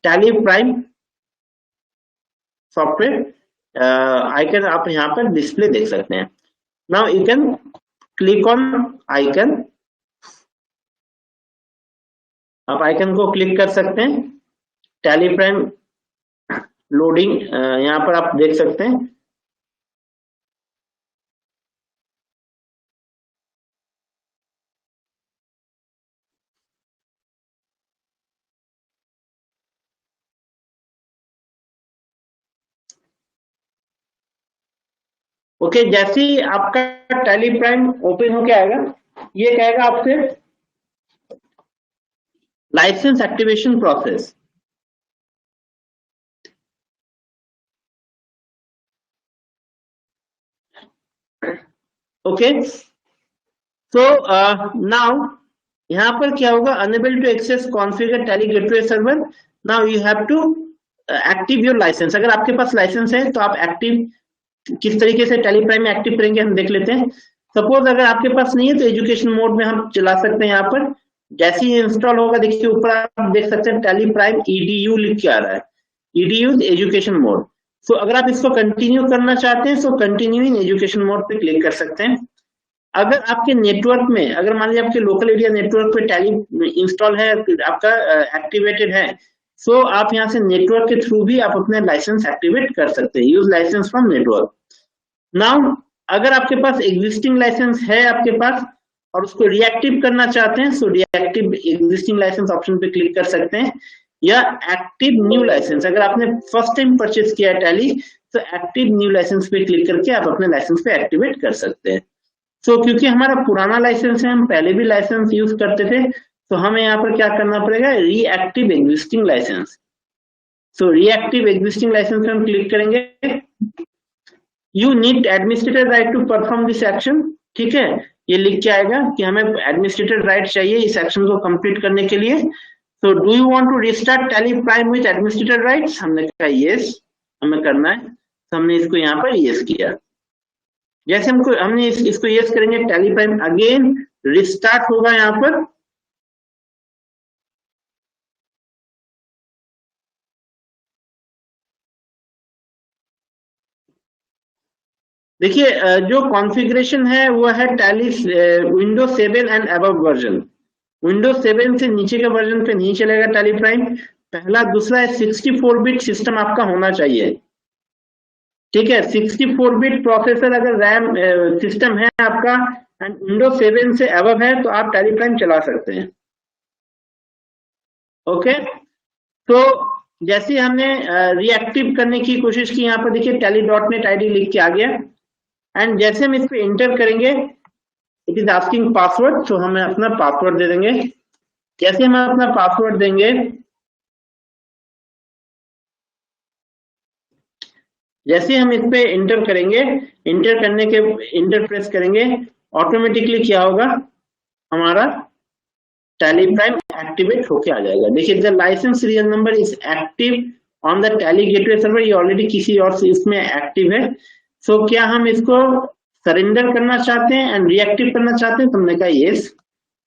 Tally prime software icon आप यहाँ पर डिस्प्ले देख सकते हैं। Now you can click on icon, आप आइकन को क्लिक कर सकते हैं। टैली प्राइम लोडिंग यहाँ पर आप देख सकते हैं। ओके, जैसे ही आपका टैली प्राइम ओपन होके आएगा, ये कहेगा आपसे licence activation process. Okay, so now यहाँ पर क्या होगा, enable to access configure Tally gateway server. Now you have to active your licence. अगर आपके पास लाइसेंस है तो आप एक्टिव किस तरीके से टैली प्राइम में एक्टिव करेंगे हम देख लेते हैं। सपोज अगर आपके पास नहीं है तो एजुकेशन मोड में हम चला सकते हैं। यहाँ पर जैसे ही इंस्टॉल होगा, देखिए ऊपर आप देख सकते हैं टैली प्राइम EDU लिख के आ रहा है, EDU एजुकेशन मोड। सो अगर आप इसको कंटिन्यू करना चाहते हैं तो कंटिन्यू इन एजुकेशन मोड पे क्लिक कर सकते हैं। अगर आपके नेटवर्क में, अगर मान लीजिए आपके लोकल एरिया नेटवर्क पे टैली इंस्टॉल है, आपका एक्टिवेटेड है, सो आप यहाँ से नेटवर्क के थ्रू भी आप अपने लाइसेंस एक्टिवेट कर सकते हैं। Use licence from network. Now अगर आपके पास एग्जिस्टिंग लाइसेंस है आपके पास और उसको रिएक्टिव करना चाहते हैं, सो रिएक्टिव एग्जिस्टिंग लाइसेंस ऑप्शन पे क्लिक कर सकते हैं, या एक्टिव न्यू लाइसेंस। अगर आपने फर्स्ट टाइम परचेज किया है टैली, तो एक्टिव न्यू लाइसेंस पे क्लिक करके आप अपने लाइसेंस पे एक्टिवेट कर सकते हैं। सो क्योंकि हमारा पुराना लाइसेंस है, हम पहले भी लाइसेंस यूज करते थे, तो हमें यहाँ पर क्या करना पड़ेगा, reactive existing licence. So reactive existing licence हम क्लिक करेंगे। You need administrator right to perform this action. ठीक है, ये लिख के आएगा कि हमें एडमिनिस्ट्रेटर राइट चाहिए इस एक्शन को कंप्लीट करने के लिए। So do you want to restart Tally Prime with administrator rights? हमने कहा यस, हमें करना है, तो हमने इसको यहाँ पर यस किया। जैसे हमने इसको यस करेंगे, टैली प्राइम अगेन रिस्टार्ट होगा यहाँ पर। देखिए जो कॉन्फ़िगरेशन है वो है tally Windows 7 and above version. Windows 7 से नीचे के वर्जन पे नहीं चलेगा टैली प्राइम, पहला। दूसरा है 64 बिट सिस्टम आपका होना चाहिए। ठीक है, 64 बिट प्रोसेसर अगर रैम सिस्टम है आपका एंड विंडोज 7 से अबव है तो आप टैली प्राइम चला सकते हैं। ओके, तो जैसे हमने रिएक्टिव करने की कोशिश की, यहाँ पर देखिए टैली डॉट नेट ID लिख के आ गया। एंड जैसे हम इस पे इंटर करेंगे, इट इज आस्किंग पासवर्ड, तो हमें अपना पासवर्ड दे देंगे। कैसे हम अपना पासवर्ड देंगे, जैसे हम इस पे इंटर करेंगे, इंटर करने के इंटर प्रेस करेंगे, ऑटोमेटिकली क्या होगा, हमारा टैली प्राइम एक्टिवेट होके आ जाएगा। देखिए the licence serial number is active on the Tally gateway server, ये ऑलरेडी किसी और से इसमें एक्टिव है। सो क्या हम इसको सरेंडर करना चाहते हैं एंड रिएक्टिव करना चाहते हैं? तो हमने कहा यस।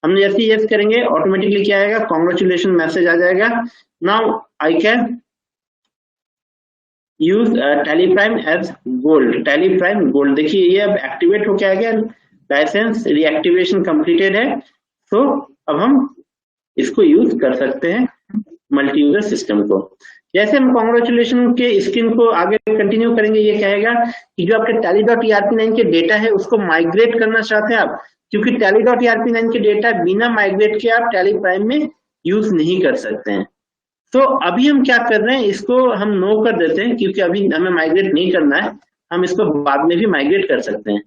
हमने जैसे यस करेंगे, ऑटोमेटिकली क्या आएगा, कॉन्ग्रेचुलेशन मैसेज आ जाएगा। Now I can use Tally Prime as gold. Tally Prime gold, देखिए ये अब एक्टिवेट होके आ गया, लाइसेंस रिएक्टिवेशन कंप्लीटेड है। तो अब हम इसको यूज कर सकते हैं मल्टी यूजर सिस्टम को। जैसे हम कॉन्ग्रेचुलेशन के स्क्रीन को आगे कंटिन्यू करेंगे, ये कहेगा कि जो आपके tally.erp9 के डेटा है उसको माइग्रेट करना चाहते हैं आप, क्योंकि tally.erp9 के डेटा बिना माइग्रेट के आप टैली प्राइम में यूज नहीं कर सकते हैं। तो अभी हम क्या कर रहे हैं, इसको हम नो कर देते हैं, क्योंकि अभी हमें माइग्रेट नहीं करना है, हम इसको बाद में भी माइग्रेट कर सकते हैं।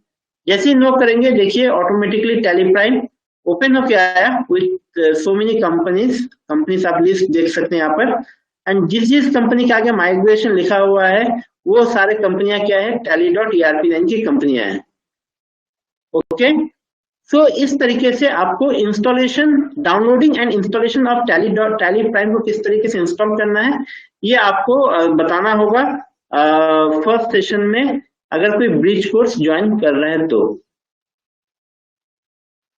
जैसे ही नो करेंगे, देखिए ऑटोमेटिकली टैली प्राइम ओपन होके आया विथ सो मेनी कंपनीज आप लिस्ट देख सकते हैं यहाँ पर। एंड जिस जिस कंपनी के आगे माइग्रेशन लिखा हुआ है वो सारे कंपनियां क्या है, tally.erp9 की कंपनियां हैं। ओके, सो इस तरीके से आपको installation, downloading and installation of tally prime को किस तरीके से इंस्टॉल करना है, ये आपको बताना होगा फर्स्ट सेशन में, अगर कोई ब्रिज कोर्स ज्वाइन कर रहे हैं तो।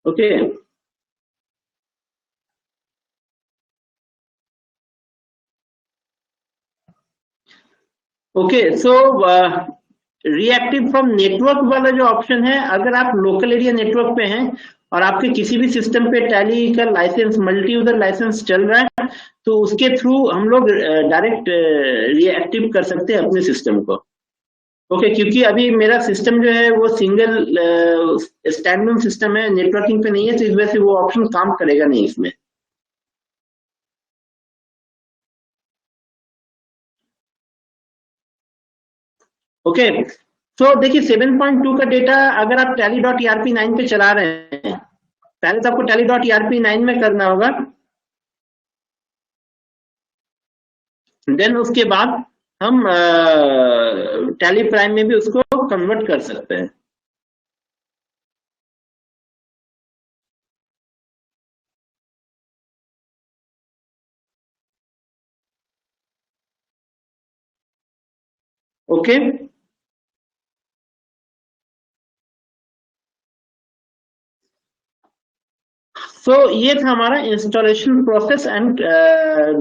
Okay, okay, so reactive from network वाला जो ऑप्शन है, अगर आप लोकल एरिया नेटवर्क पे हैं और आपके किसी भी सिस्टम पे टैली का लाइसेंस, मल्टी यूजर लाइसेंस चल रहा है, तो उसके थ्रू हम लोग डायरेक्ट रिएक्टिव कर सकते हैं अपने सिस्टम को। ओके, क्योंकि अभी मेरा सिस्टम जो है वो सिंगल स्टैंडअलोन सिस्टम है, नेटवर्किंग पे नहीं है, तो इस वजह से वो ऑप्शन काम करेगा नहीं इसमें। ओके, तो देखिए 7.2 का डेटा अगर आप टैली डॉट ईआरपी 9 पे चला रहे हैं, पहले तो आपको टैली डॉट ईआरपी 9 में करना होगा, देन उसके बाद हम टैली प्राइम में भी उसको कन्वर्ट कर सकते हैं। ओके, सो ये था हमारा installation process and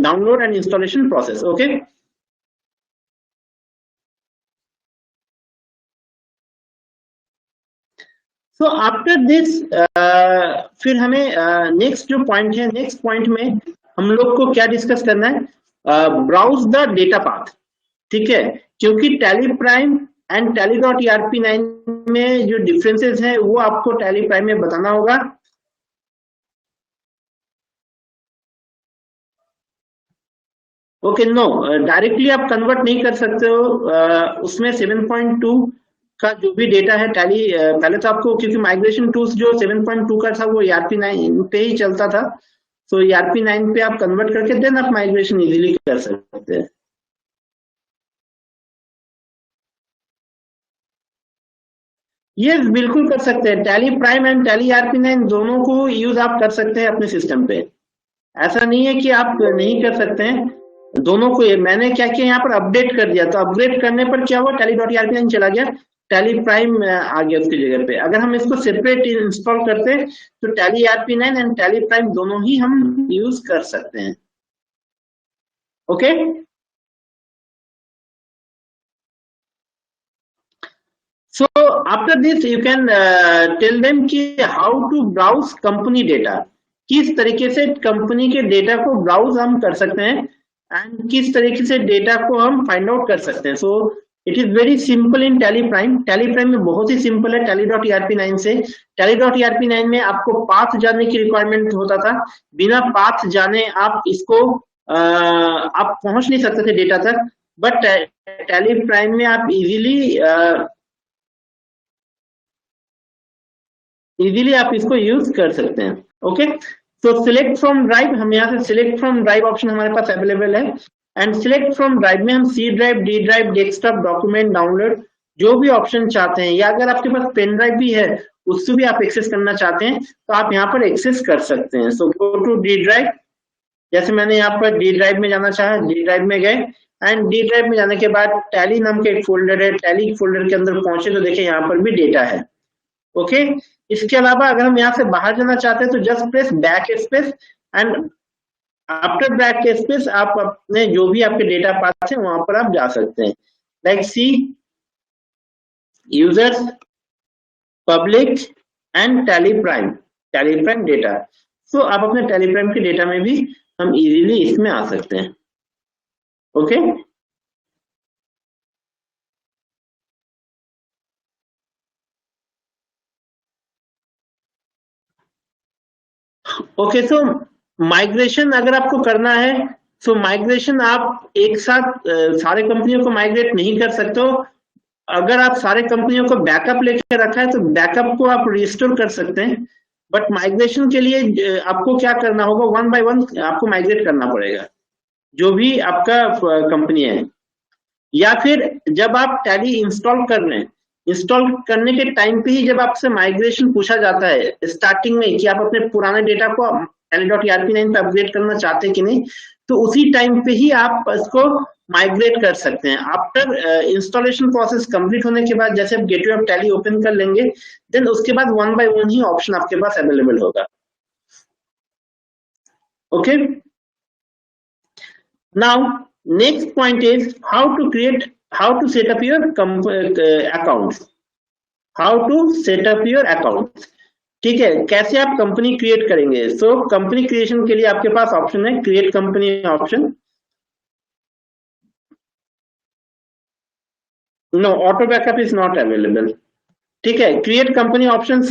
download and installation process. Okay, so after this फिर हमें नेक्स्ट जो पॉइंट है, नेक्स्ट पॉइंट में हम लोग को क्या डिस्कस करना है, ब्राउज द डेटा पाथ। ठीक है, क्योंकि tally prime and tally dot ERP 9 में जो डिफरेंसेस है वो आपको टैली प्राइम में बताना होगा। ओके, नो, डायरेक्टली आप कन्वर्ट नहीं कर सकते हो। उसमें 7.2 का जो भी डेटा है टैली, पहले तो आपको, क्योंकि माइग्रेशन टूल्स जो 7.2 का था वो ईआरपी 9 पे ही चलता था, तो ईआरपी 9 पे आप कन्वर्ट करके देन आप माइग्रेशन इजीली कर सकते हैं। ये बिल्कुल कर सकते हैं, tally prime and tally ERP 9 दोनों को यूज आप कर सकते हैं अपने सिस्टम पे। ऐसा नहीं है कि आप नहीं कर सकते हैं, दोनों को। मैंने क्या किया, यहाँ पर अपडेट कर दिया, तो अपग्रेड करने पर क्या हुआ, टैली डॉट ईआरपी 9 चला गया, टैली प्राइम आ गया उसकी जगह पे। अगर हम इसको सेपरेट इंस्टॉल करते तो tally ERP 9 and Tally prime दोनों ही हम यूज कर सकते हैं। Okay, so after this you can tell them कि how to browse company data, किस तरीके से कंपनी के डेटा को ब्राउज हम कर सकते हैं एंड किस तरीके से डेटा को हम फाइंड आउट कर सकते हैं। So it is very simple in Tally prime. Tally prime में बहुत ही सिंपल है टैली डॉट ईआरपी 9 से। टैली डॉट ईआरपी 9 में आपको पाथ जानने की रिक्वायरमेंट होता था, बिना पाथ जाने आप इसको आप पहुंच नहीं सकते थे डेटा तक, बट टैली प्राइम में आप इजीली आप इसको यूज कर सकते हैं। ओके, तो सिलेक्ट फ्रॉम ड्राइव, हम यहाँ से सिलेक्ट फ्रॉम ड्राइव ऑप्शन हमारे पास अवेलेबल है, एंड सिलेक्ट फ्रॉम ड्राइव में हम C drive, D drive, desktop, document, download जो भी ऑप्शन चाहते हैं, या अगर आपके पास पेन ड्राइव भी है उससे भी आप एक्सेस करना चाहते हैं तो आप यहाँ पर एक्सेस कर सकते हैं। So go to D drive, जैसे मैंने यहाँ पर डी ड्राइव में जाना चाहा, डी ड्राइव में गए, एंड डी ड्राइव में जाने के बाद टैली नाम का एक फोल्डर है, टैली फोल्डर के अंदर पहुंचे तो देखिए यहाँ पर भी डेटा है। ओके, इसके अलावा अगर हम यहाँ से बाहर जाना चाहते हैं तो just press back space, and after back space आप अपने जो भी आपके डेटा पाथ है वहां पर आप जा सकते हैं, like C users, public and Tally prime data. So आप अपने टैली प्राइम के डेटा में भी हम इजीली इसमें आ सकते हैं। ओके, ओके, सो माइग्रेशन अगर आपको करना है, सो माइग्रेशन आप एक साथ सारे कंपनियों को माइग्रेट नहीं कर सकते हो। अगर आप सारे कंपनियों को बैकअप लेके रखा है तो बैकअप को आप रिस्टोर कर सकते हैं, बट माइग्रेशन के लिए आपको क्या करना होगा, वन बाय वन आपको माइग्रेट करना पड़ेगा जो भी आपका कंपनी है। या फिर जब आप टैली इंस्टॉल कर लें, इंस्टॉल करने के टाइम पे ही जब आपसे माइग्रेशन पूछा जाता है स्टार्टिंग में कि आप अपने पुराने डेटा को टैली डॉट ईआरपी 9 पे अपग्रेड करना चाहते हैं कि नहीं, तो उसी टाइम पे ही आप इसको माइग्रेट कर सकते हैं। आफ्टर इंस्टॉलेशन प्रोसेस कंप्लीट होने के बाद जैसे आप गेटवे ऑफ टैली ओपन कर लेंगे, देन उसके बाद वन बाय वन ही ऑप्शन आपके पास अवेलेबल होगा। Okay, now next point is how to create how to set up your account, how to set up your account. ठीक है, कैसे आप कंपनी क्रिएट करेंगे। सो कंपनी क्रिएशन के लिए आपके पास ऑप्शन है create company option. No, auto backup is not available. ठीक है, क्रिएट कंपनी ऑप्शन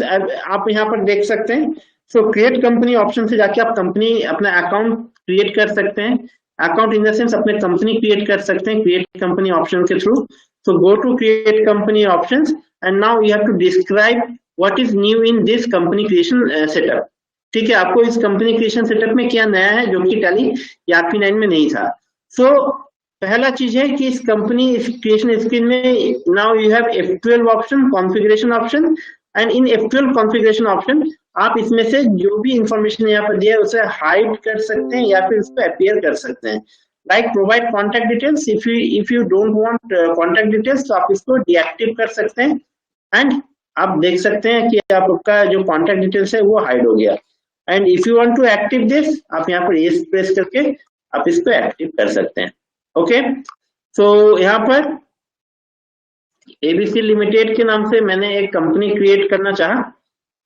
आप यहाँ पर देख सकते हैं। सो क्रिएट कंपनी ऑप्शन से जाके आप कंपनी अपना अकाउंट क्रिएट कर सकते हैं। अकाउंट इन द सेंस अपने कंपनी क्रिएट कर सकते हैं क्रिएट कंपनी ऑप्शन के through. So go to create company option and now you have to describe what is new in this company creation setup. ठीक है, आपको इस कंपनी क्रिएशन सेटअप में क्या नया है जो कि टैली ईआरपी 9 में नहीं था। सो पहला चीज है कि इस कंपनी क्रिएशन स्क्रीन में now you have F12 option, configuration option, and in F12 configuration option आप इसमें से जो भी इंफॉर्मेशन यहाँ पर दिया है उसे हाइड कर सकते हैं या फिर उसको अपीयर कर सकते हैं। Like provide contact details, if you don't want contact details तो आप इसको डीएक्टिव कर सकते हैं। एंड आप देख सकते हैं कि आपका जो कॉन्टैक्ट डिटेल्स है वो हाइड हो गया। And if you want to active this, आप यहाँ पर येस प्रेस करके आप इसको एक्टिव कर सकते हैं। ओके, सो यहाँ पर एबीसी लिमिटेड के नाम से मैंने एक कंपनी क्रिएट करना चाहा।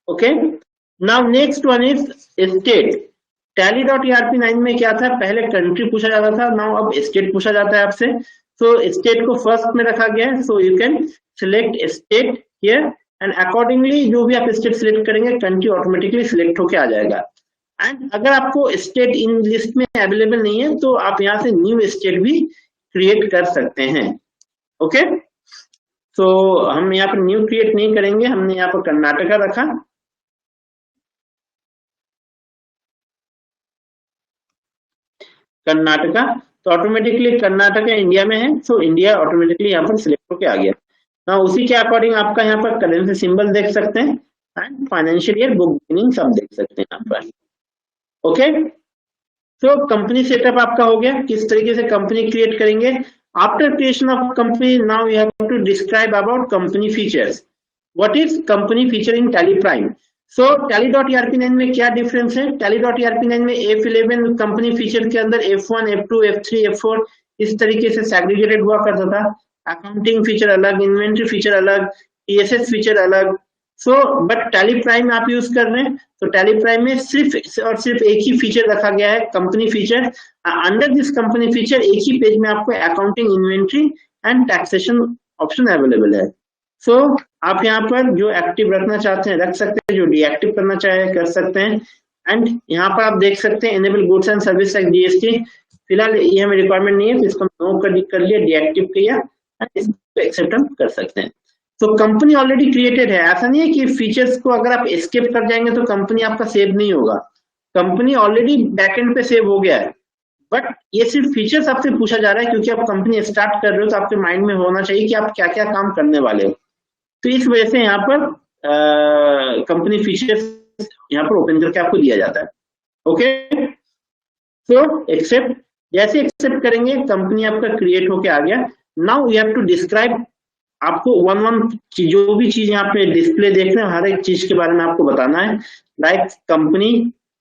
Okay, now next one is state. tally.erp9 में क्या था, पहले कंट्री पूछा जाता था, नाउ अब स्टेट पूछा जाता है आपसे। सो स्टेट को फर्स्ट में रखा गया है। So you can select state here and accordingly जो भी आप स्टेट सिलेक्ट करेंगे कंट्री ऑटोमेटिकली सिलेक्ट होके आ जाएगा। एंड अगर आपको स्टेट इन लिस्ट में अवेलेबल नहीं है तो आप यहाँ से न्यू स्टेट भी क्रिएट कर सकते हैं। ओके, सो हम यहाँ पर न्यू क्रिएट नहीं करेंगे, हमने यहाँ पर कर्नाटका रखा। कर्नाटका, तो ऑटोमेटिकली कर्नाटका इंडिया में है, सो इंडिया ऑटोमेटिकली यहाँ पर सिलेक्ट होके आ गया। ना उसी के अकॉर्डिंग आपका यहाँ पर करेंसी सिंबल देख सकते हैं and financial year book beginning सब देख सकते हैं यहाँ पर। ओके, तो कंपनी सेटअप आपका हो गया, किस तरीके से कंपनी क्रिएट करेंगे। After creation of company now you have to describe about company features. What is company feature in Tally Prime. So tally.erp9 में क्या डिफरेंस है, tally.erp9 में F11 कंपनी फीचर के अंदर F1, F2, F3, F4 इस तरीके से सैग्रीगेटेड हुआ करता था। अकाउंटिंग फीचर अलग, इन्वेंट्री फीचर अलग, टीएसएस फीचर अलग। सो बट टैली प्राइम आप यूज कर रहे हैं तो टैली प्राइम में सिर्फ और सिर्फ एक ही फीचर रखा गया है, company feature. Under this company feature एक ही पेज में आपको accounting, inventory and taxation option available है। सो आप यहाँ पर जो एक्टिव रखना चाहते हैं रख सकते हैं, जो डीएक्टिव करना चाहे कर सकते हैं। एंड यहाँ पर आप देख सकते हैं enable goods and service act GST, फिलहाल ये हमें रिक्वायरमेंट नहीं है तो इसको नो कर लिया, डीएक्टिव किया, इसको एक्सेप्ट हम कर सकते हैं। तो कंपनी ऑलरेडी क्रिएटेड है, ऐसा नहीं है कि फीचर्स को अगर आप एस्केप कर जाएंगे तो कंपनी आपका सेव नहीं होगा। कंपनी ऑलरेडी बैकएंड पे सेव हो गया है, बट ये सिर्फ फीचर्स आपसे पूछा जा रहा है क्योंकि आप कंपनी स्टार्ट कर रहे हो तो आपके माइंड में होना चाहिए कि आप क्या क्या काम करने वाले हो। तो इस वजह से यहाँ पर कंपनी फीचर्स यहाँ पर ओपन करके आपको दिया जाता है। ओके, सो एक्सेप्ट, जैसे एक्सेप्ट करेंगे कंपनी आपका क्रिएट होके आ गया। Now you have to describe, आपको वन जो भी चीज यहाँ पे डिस्प्ले देख रहे हैं हर एक चीज के बारे में आपको बताना है। लाइक कंपनी,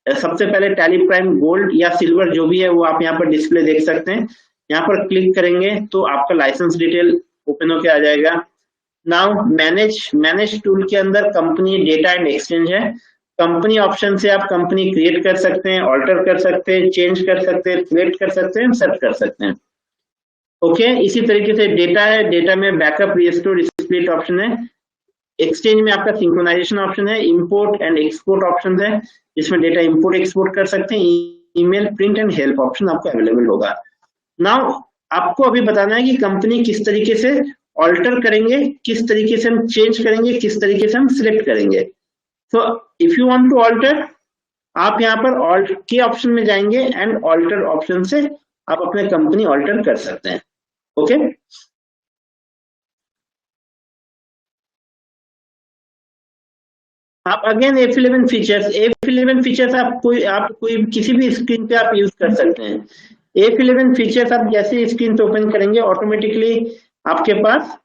सबसे पहले टैली प्राइम गोल्ड या सिल्वर जो भी है वो आप यहाँ पर डिस्प्ले देख सकते हैं। यहाँ पर क्लिक करेंगे तो आपका लाइसेंस डिटेल ओपन होके आ जाएगा। नाउ मैनेज टूल के अंदर कंपनी डेटा एंड एक्सचेंज है। कंपनी ऑप्शन से आप कंपनी क्रिएट कर सकते हैं, ऑल्टर कर सकते हैं, चेंज कर सकते हैं, क्रिएट कर सकते हैं, सेट कर सकते हैं। ओके, इसी तरीके से डेटा है, डेटा में बैकअप, रिस्टोर, स्प्लिट ऑप्शन है। एक्सचेंज में आपका सिंक्रोनाइजेशन ऑप्शन है, इंपोर्ट एंड एक्सपोर्ट ऑप्शन है जिसमें डेटा इंपोर्ट एक्सपोर्ट कर सकते हैं। Email, print and help option आपको अवेलेबल होगा। नाउ आपको अभी बताना है कि कंपनी किस तरीके से ऑल्टर करेंगे, किस तरीके से हम चेंज करेंगे, किस तरीके से हम सिलेक्ट करेंगे। तो if you want to alter, आप यहाँ पर ऑल्ट के ऑप्शन में जाएंगे एंड ऑल्टर ऑप्शन से आप अपने कंपनी ऑल्टर कर सकते हैं। ओके, आप अगेन F11 फीचर्स आप कोई किसी भी स्क्रीन पे आप यूज कर सकते हैं। F11 फीचर्स आप जैसे स्क्रीन पे ओपन करेंगे ऑटोमेटिकली आपके पास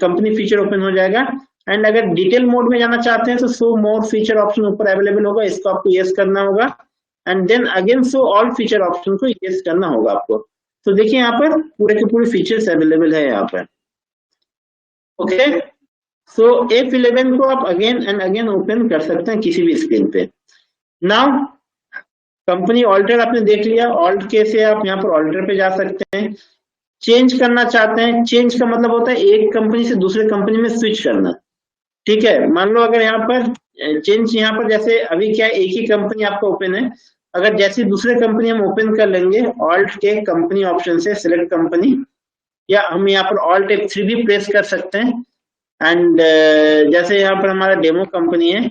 कंपनी फीचर ओपन हो जाएगा। एंड अगर डिटेल मोड में जाना चाहते हैं तो शो मोर फीचर ऑप्शन ऊपर अवेलेबल होगा, इसको आपको यस करना होगा। And then again show all feature option को यस करना होगा आपको। तो देखिए यहाँ पर पूरे के पूरे फीचर्स अवेलेबल है यहाँ पर। ओके, सो F11 को आप अगेन एंड अगेन ओपन कर सकते हैं किसी भी स्क्रीन पे। नाउ कंपनी ऑल्टर आपने देख लिया, ऑल्ट के से आप यहाँ पर ऑल्टर पे जा सकते हैं। चेंज करना चाहते हैं, चेंज का मतलब होता है एक कंपनी से दूसरे कंपनी में स्विच करना। ठीक है, मान लो अगर यहाँ पर चेंज, यहाँ पर जैसे अभी क्या एक ही कंपनी आपका ओपन है, अगर जैसे दूसरे कंपनी हम ओपन कर लेंगे, ऑल्ट के कंपनी ऑप्शन से सिलेक्ट कंपनी, या हम यहाँ पर ऑल्ट F3 भी प्रेस कर सकते हैं। एंड जैसे यहाँ पर हमारा डेमो कंपनी है,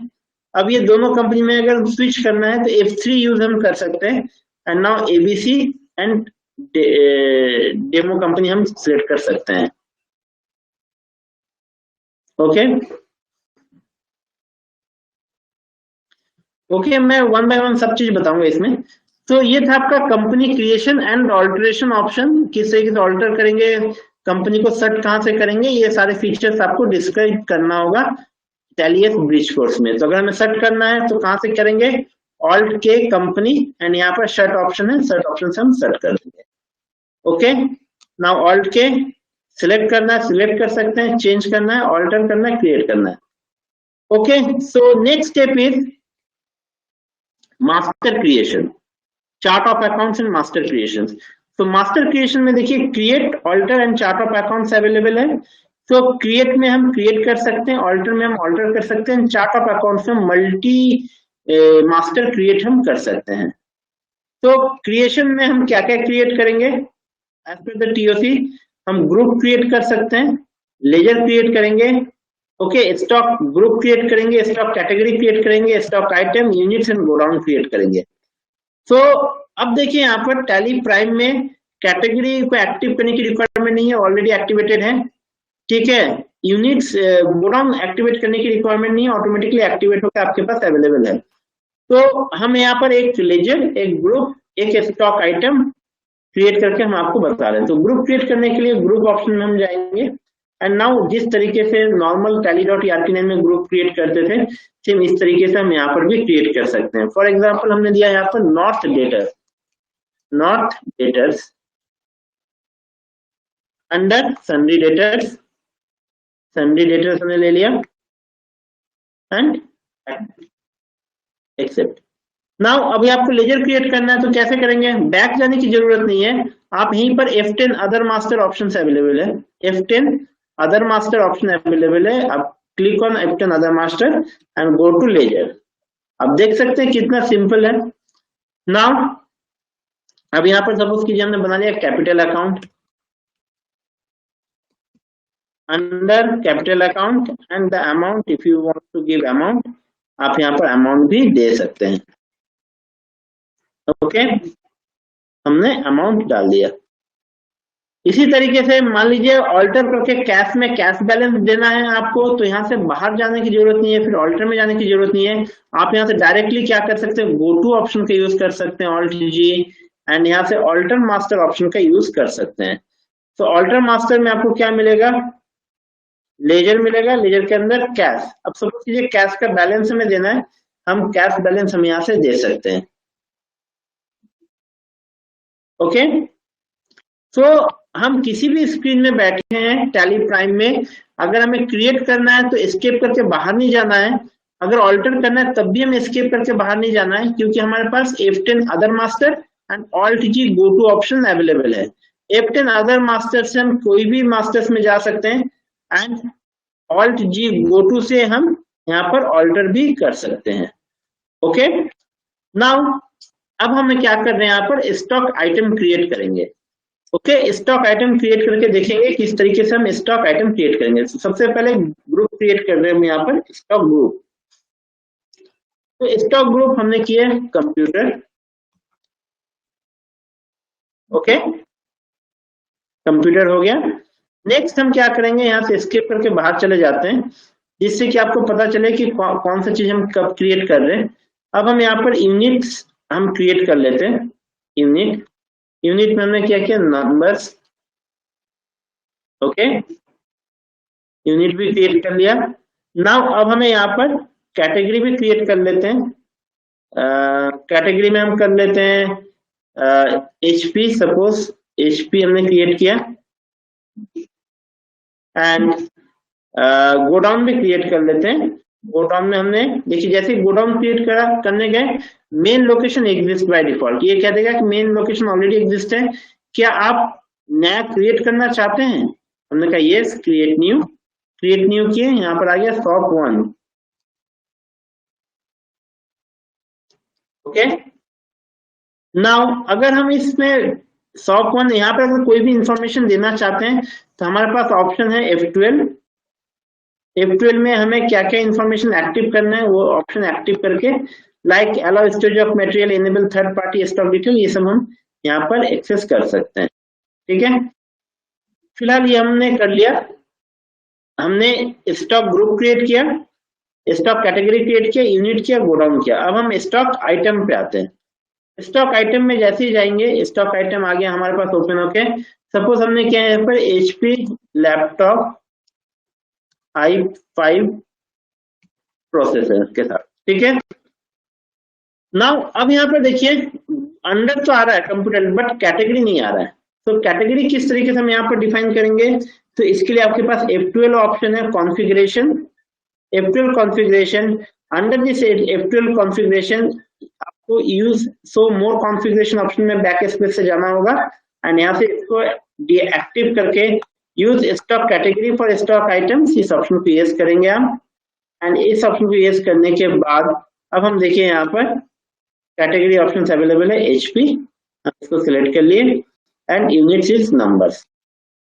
अब ये दोनों कंपनी में अगर स्विच करना है तो F3 यूज हम कर सकते हैं। And now ABC and demo company हम सिलेक्ट कर सकते हैं। ओके ओके, मैं वन बाय वन सब चीज बताऊंगा इसमें। तो ये था आपका company creation and alteration option, किस तरीके से ऑल्टर करेंगे, कंपनी को सेट कहां से करेंगे, ये सारे फीचर्स आपको डिस्क्राइब करना होगा टैली ब्रिज कोर्स में। तो अगर हमें सेट करना है तो कहां से करेंगे, ऑल्ट के कंपनी एंड यहाँ पर सेट ऑप्शन है, सेट ऑप्शन से हम सेट कर देंगे। ओके, नाउ ऑल्ट के सिलेक्ट करना है, सिलेक्ट कर सकते हैं, चेंज करना है, ऑल्टर करना है, क्रिएट करना है। Okay, so next step is master creation, chart of accounts and master creation. तो मास्टर क्रिएशन में देखिए create, alter and chart of accounts available है। तो क्रिएट में हम क्रिएट कर सकते हैं, ऑल्टर में हम ऑल्टर कर सकते हैं, चार्ट ऑफ अकाउंट्स में मल्टी मास्टर क्रिएट हम कर सकते हैं। तो क्रिएशन में हम क्या क्या क्रिएट करेंगे, एज पर द टीओसी हम ग्रुप क्रिएट कर सकते हैं, लेजर क्रिएट करेंगे, ओके, स्टॉक ग्रुप क्रिएट करेंगे, स्टॉक कैटेगरी क्रिएट करेंगे, stock item, units and godown create करेंगे। तो अब देखिए यहाँ पर टैली प्राइम में कैटेगरी को एक्टिव करने की रिक्वायरमेंट नहीं है, ऑलरेडी एक्टिवेटेड है। ठीक है, यूनिट्स गोडाउन एक्टिवेट करने की रिक्वायरमेंट नहीं है, ऑटोमेटिकली एक्टिवेट होकर आपके पास अवेलेबल है। तो हम यहाँ पर एक लेजर, एक ग्रुप, एक स्टॉक आइटम क्रिएट करके हम आपको बता रहे हैं। तो ग्रुप क्रिएट करने के लिए ग्रुप ऑप्शन में हम जाएंगे। एंड नाउ जिस तरीके से नॉर्मल tally.arcnet में ग्रुप क्रिएट करते थे, सेम इस तरीके से हम यहाँ पर भी क्रिएट कर सकते हैं। फॉर एग्जांपल हमने दिया यहाँ पर north debtors, north debtors under sundry debtors, sundry debtors हमने ले लिया एंड एक्सेप्ट। नाउ अभी आपको लेजर क्रिएट करना है तो कैसे करेंगे, बैक जाने की जरूरत नहीं है, आप यहीं पर F10 other master option available है, F10 other master option available है, आप click on F10 other master and go to ledger. आप देख सकते हैं कितना सिंपल है। नाउ अब यहाँ पर सपोज कीजिए हमने बना लिया capital account, under capital account and the amount, if you want to give amount, आप यहाँ पर अमाउंट भी दे सकते हैं। ओके, हमने अमाउंट डाल दिया। इसी तरीके से मान लीजिए ऑल्टर करके कैश में कैश बैलेंस देना है आपको, तो यहाँ से बाहर जाने की जरूरत नहीं है, फिर ऑल्टर में जाने की जरूरत नहीं है, आप यहाँ से डायरेक्टली क्या कर सकते हैं, गो टू ऑप्शन का यूज कर सकते हैं, ऑल्ट जी, एंड यहाँ से ऑल्टर मास्टर ऑप्शन का यूज कर सकते हैं। तो ऑल्टर मास्टर में आपको क्या मिलेगा, लेजर मिलेगा, लेजर के अंदर कैश। अब सपोज कीजिए कैश का बैलेंस हमें देना है, हम कैश बैलेंस हम यहाँ से दे सकते हैं। ओके, तो हम किसी भी स्क्रीन में बैठे हैं टैली प्राइम में, अगर हमें क्रिएट करना है तो एस्केप करके बाहर नहीं जाना है, अगर ऑल्टर करना है तब भी हमें एस्केप करके बाहर नहीं जाना है, क्योंकि हमारे पास F10 other master and alt G go to option available है। F10 अदर मास्टर से हम कोई भी मास्टर्स में जा सकते हैं and alt G go to से हम यहाँ पर ऑल्टर भी कर सकते हैं। ओके, नाउ अब हमें क्या कर रहे हैं, यहाँ पर स्टॉक आइटम क्रिएट करेंगे। ओके, स्टॉक आइटम क्रिएट करके देखेंगे किस तरीके से हम स्टॉक आइटम क्रिएट करेंगे। सबसे पहले ग्रुप क्रिएट कर रहे हैं हम यहाँ पर स्टॉक ग्रुप। तो स्टॉक ग्रुप हमने किया कंप्यूटर। ओके, कंप्यूटर हो गया। नेक्स्ट हम क्या करेंगे, यहाँ से स्किप करके बाहर चले जाते हैं, जिससे कि आपको पता चले कि कौन सा चीज हम कब क्रिएट कर रहे हैं। अब हम यहाँ पर यूनिट्स हम क्रिएट कर लेते हैं। यूनिट, यूनिट में हमने क्या किया, नंबर्स। ओके, यूनिट भी क्रिएट कर लिया। नाउ अब हमें यहाँ पर कैटेगरी भी क्रिएट कर लेते हैं। कैटेगरी में हम कर लेते हैं HP, सपोज HP हमने क्रिएट किया एंड गोडाउन भी क्रिएट कर लेते हैं। गोडाउन में हमने देखिए जैसे गोडाउन क्रिएट करने गए, main location exist by default, ये क्या देगा कि मेन लोकेशन ऑलरेडी एग्जिस्ट है। क्या आप नया क्रिएट करना चाहते हैं? हमने कहा यस, क्रिएट न्यू किए, यहाँ पर आ गया शॉप 1। ओके, नाउ अगर हम इसमें शॉप 1 यहाँ पर अगर कोई भी इंफॉर्मेशन देना चाहते हैं तो हमारे पास ऑप्शन है F12। F12 में हमें क्या क्या इंफॉर्मेशन एक्टिव करना है वो ऑप्शन एक्टिव करके like allow storage of material, enable third party stock detail, ये सब हम यहाँ पर एक्सेस कर सकते हैं। ठीक है, फिलहाल ये हमने कर लिया। हमने स्टॉक ग्रुप क्रिएट किया, स्टॉक कैटेगरी क्रिएट किया, यूनिट किया, गोडाउन किया। अब हम स्टॉक आइटम पे आते हैं। स्टॉक आइटम में जैसे ही जाएंगे, स्टॉक आइटम आ गया हमारे पास ओपन होके। सपोज हमने क्या है यहाँ पर HP लैपटॉप i5 प्रोसेसर के साथ। ठीक है, नाउ अब यहाँ पर देखिए अंडर तो आ रहा है कंप्यूटर, बट कैटेगरी नहीं आ रहा है। तो कैटेगरी किस तरीके से हम यहाँ पर डिफाइन करेंगे? तो इसके लिए आपके पास F12 ऑप्शन है, configuration, F12 configuration. Under this F12 configuration आपको यूज सो मोर कॉन्फ़िगरेशन ऑप्शन में बैक स्पेस से जाना होगा एंड यहाँ से इसको डीएक्टिव करके use stock category for stock items, इस ऑप्शन को यस करेंगे हम। एंड इस ऑप्शन को यस करने के बाद अब हम देखिए यहाँ पर कैटेगरी ऑप्शंस अवेलेबल है HP, हम इसको सिलेक्ट कर लिए and units is numbers.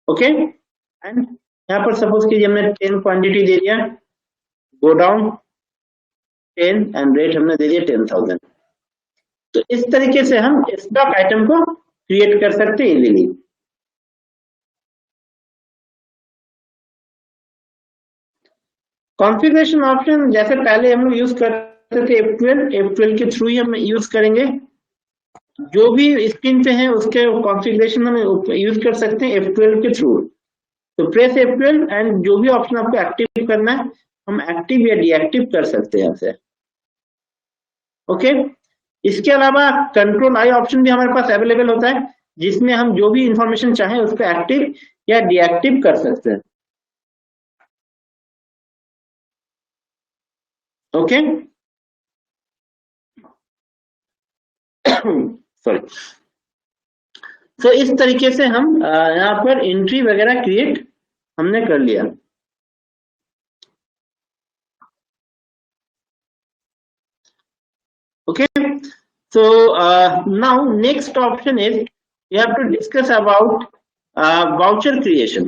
Okay, and यहाँ पर सपोज कीजिए हमने 10 क्वांटिटी दे दिया, गो डाउन 10 एंड रेट हमने दे दिया 10,000। तो इस तरीके से हम स्टॉक आइटम को क्रिएट कर सकते हैं इजीली। कॉन्फ़िगरेशन ऑप्शन जैसे पहले हम लोग यूज करते थे F12 के थ्रू ही हम यूज करेंगे। जो भी स्क्रीन पे है उसके कॉन्फ़िगरेशन हम यूज कर सकते हैं F12 के थ्रू। तो प्रेस F12 एंड जो भी ऑप्शन आपको एक्टिव करना है हम एक्टिव या डीएक्टिव कर सकते हैं यहाँ से। ओके, इसके अलावा कंट्रोल आई ऑप्शन भी हमारे पास अवेलेबल होता है, जिसमें हम जो भी इंफॉर्मेशन चाहें उसको एक्टिव या डीएक्टिव कर सकते हैं। Okay, sorry. तो इस तरीके से हम यहाँ पर एंट्री वगैरह क्रिएट हमने कर लिया। Okay, so now next option is you have to discuss about voucher creation.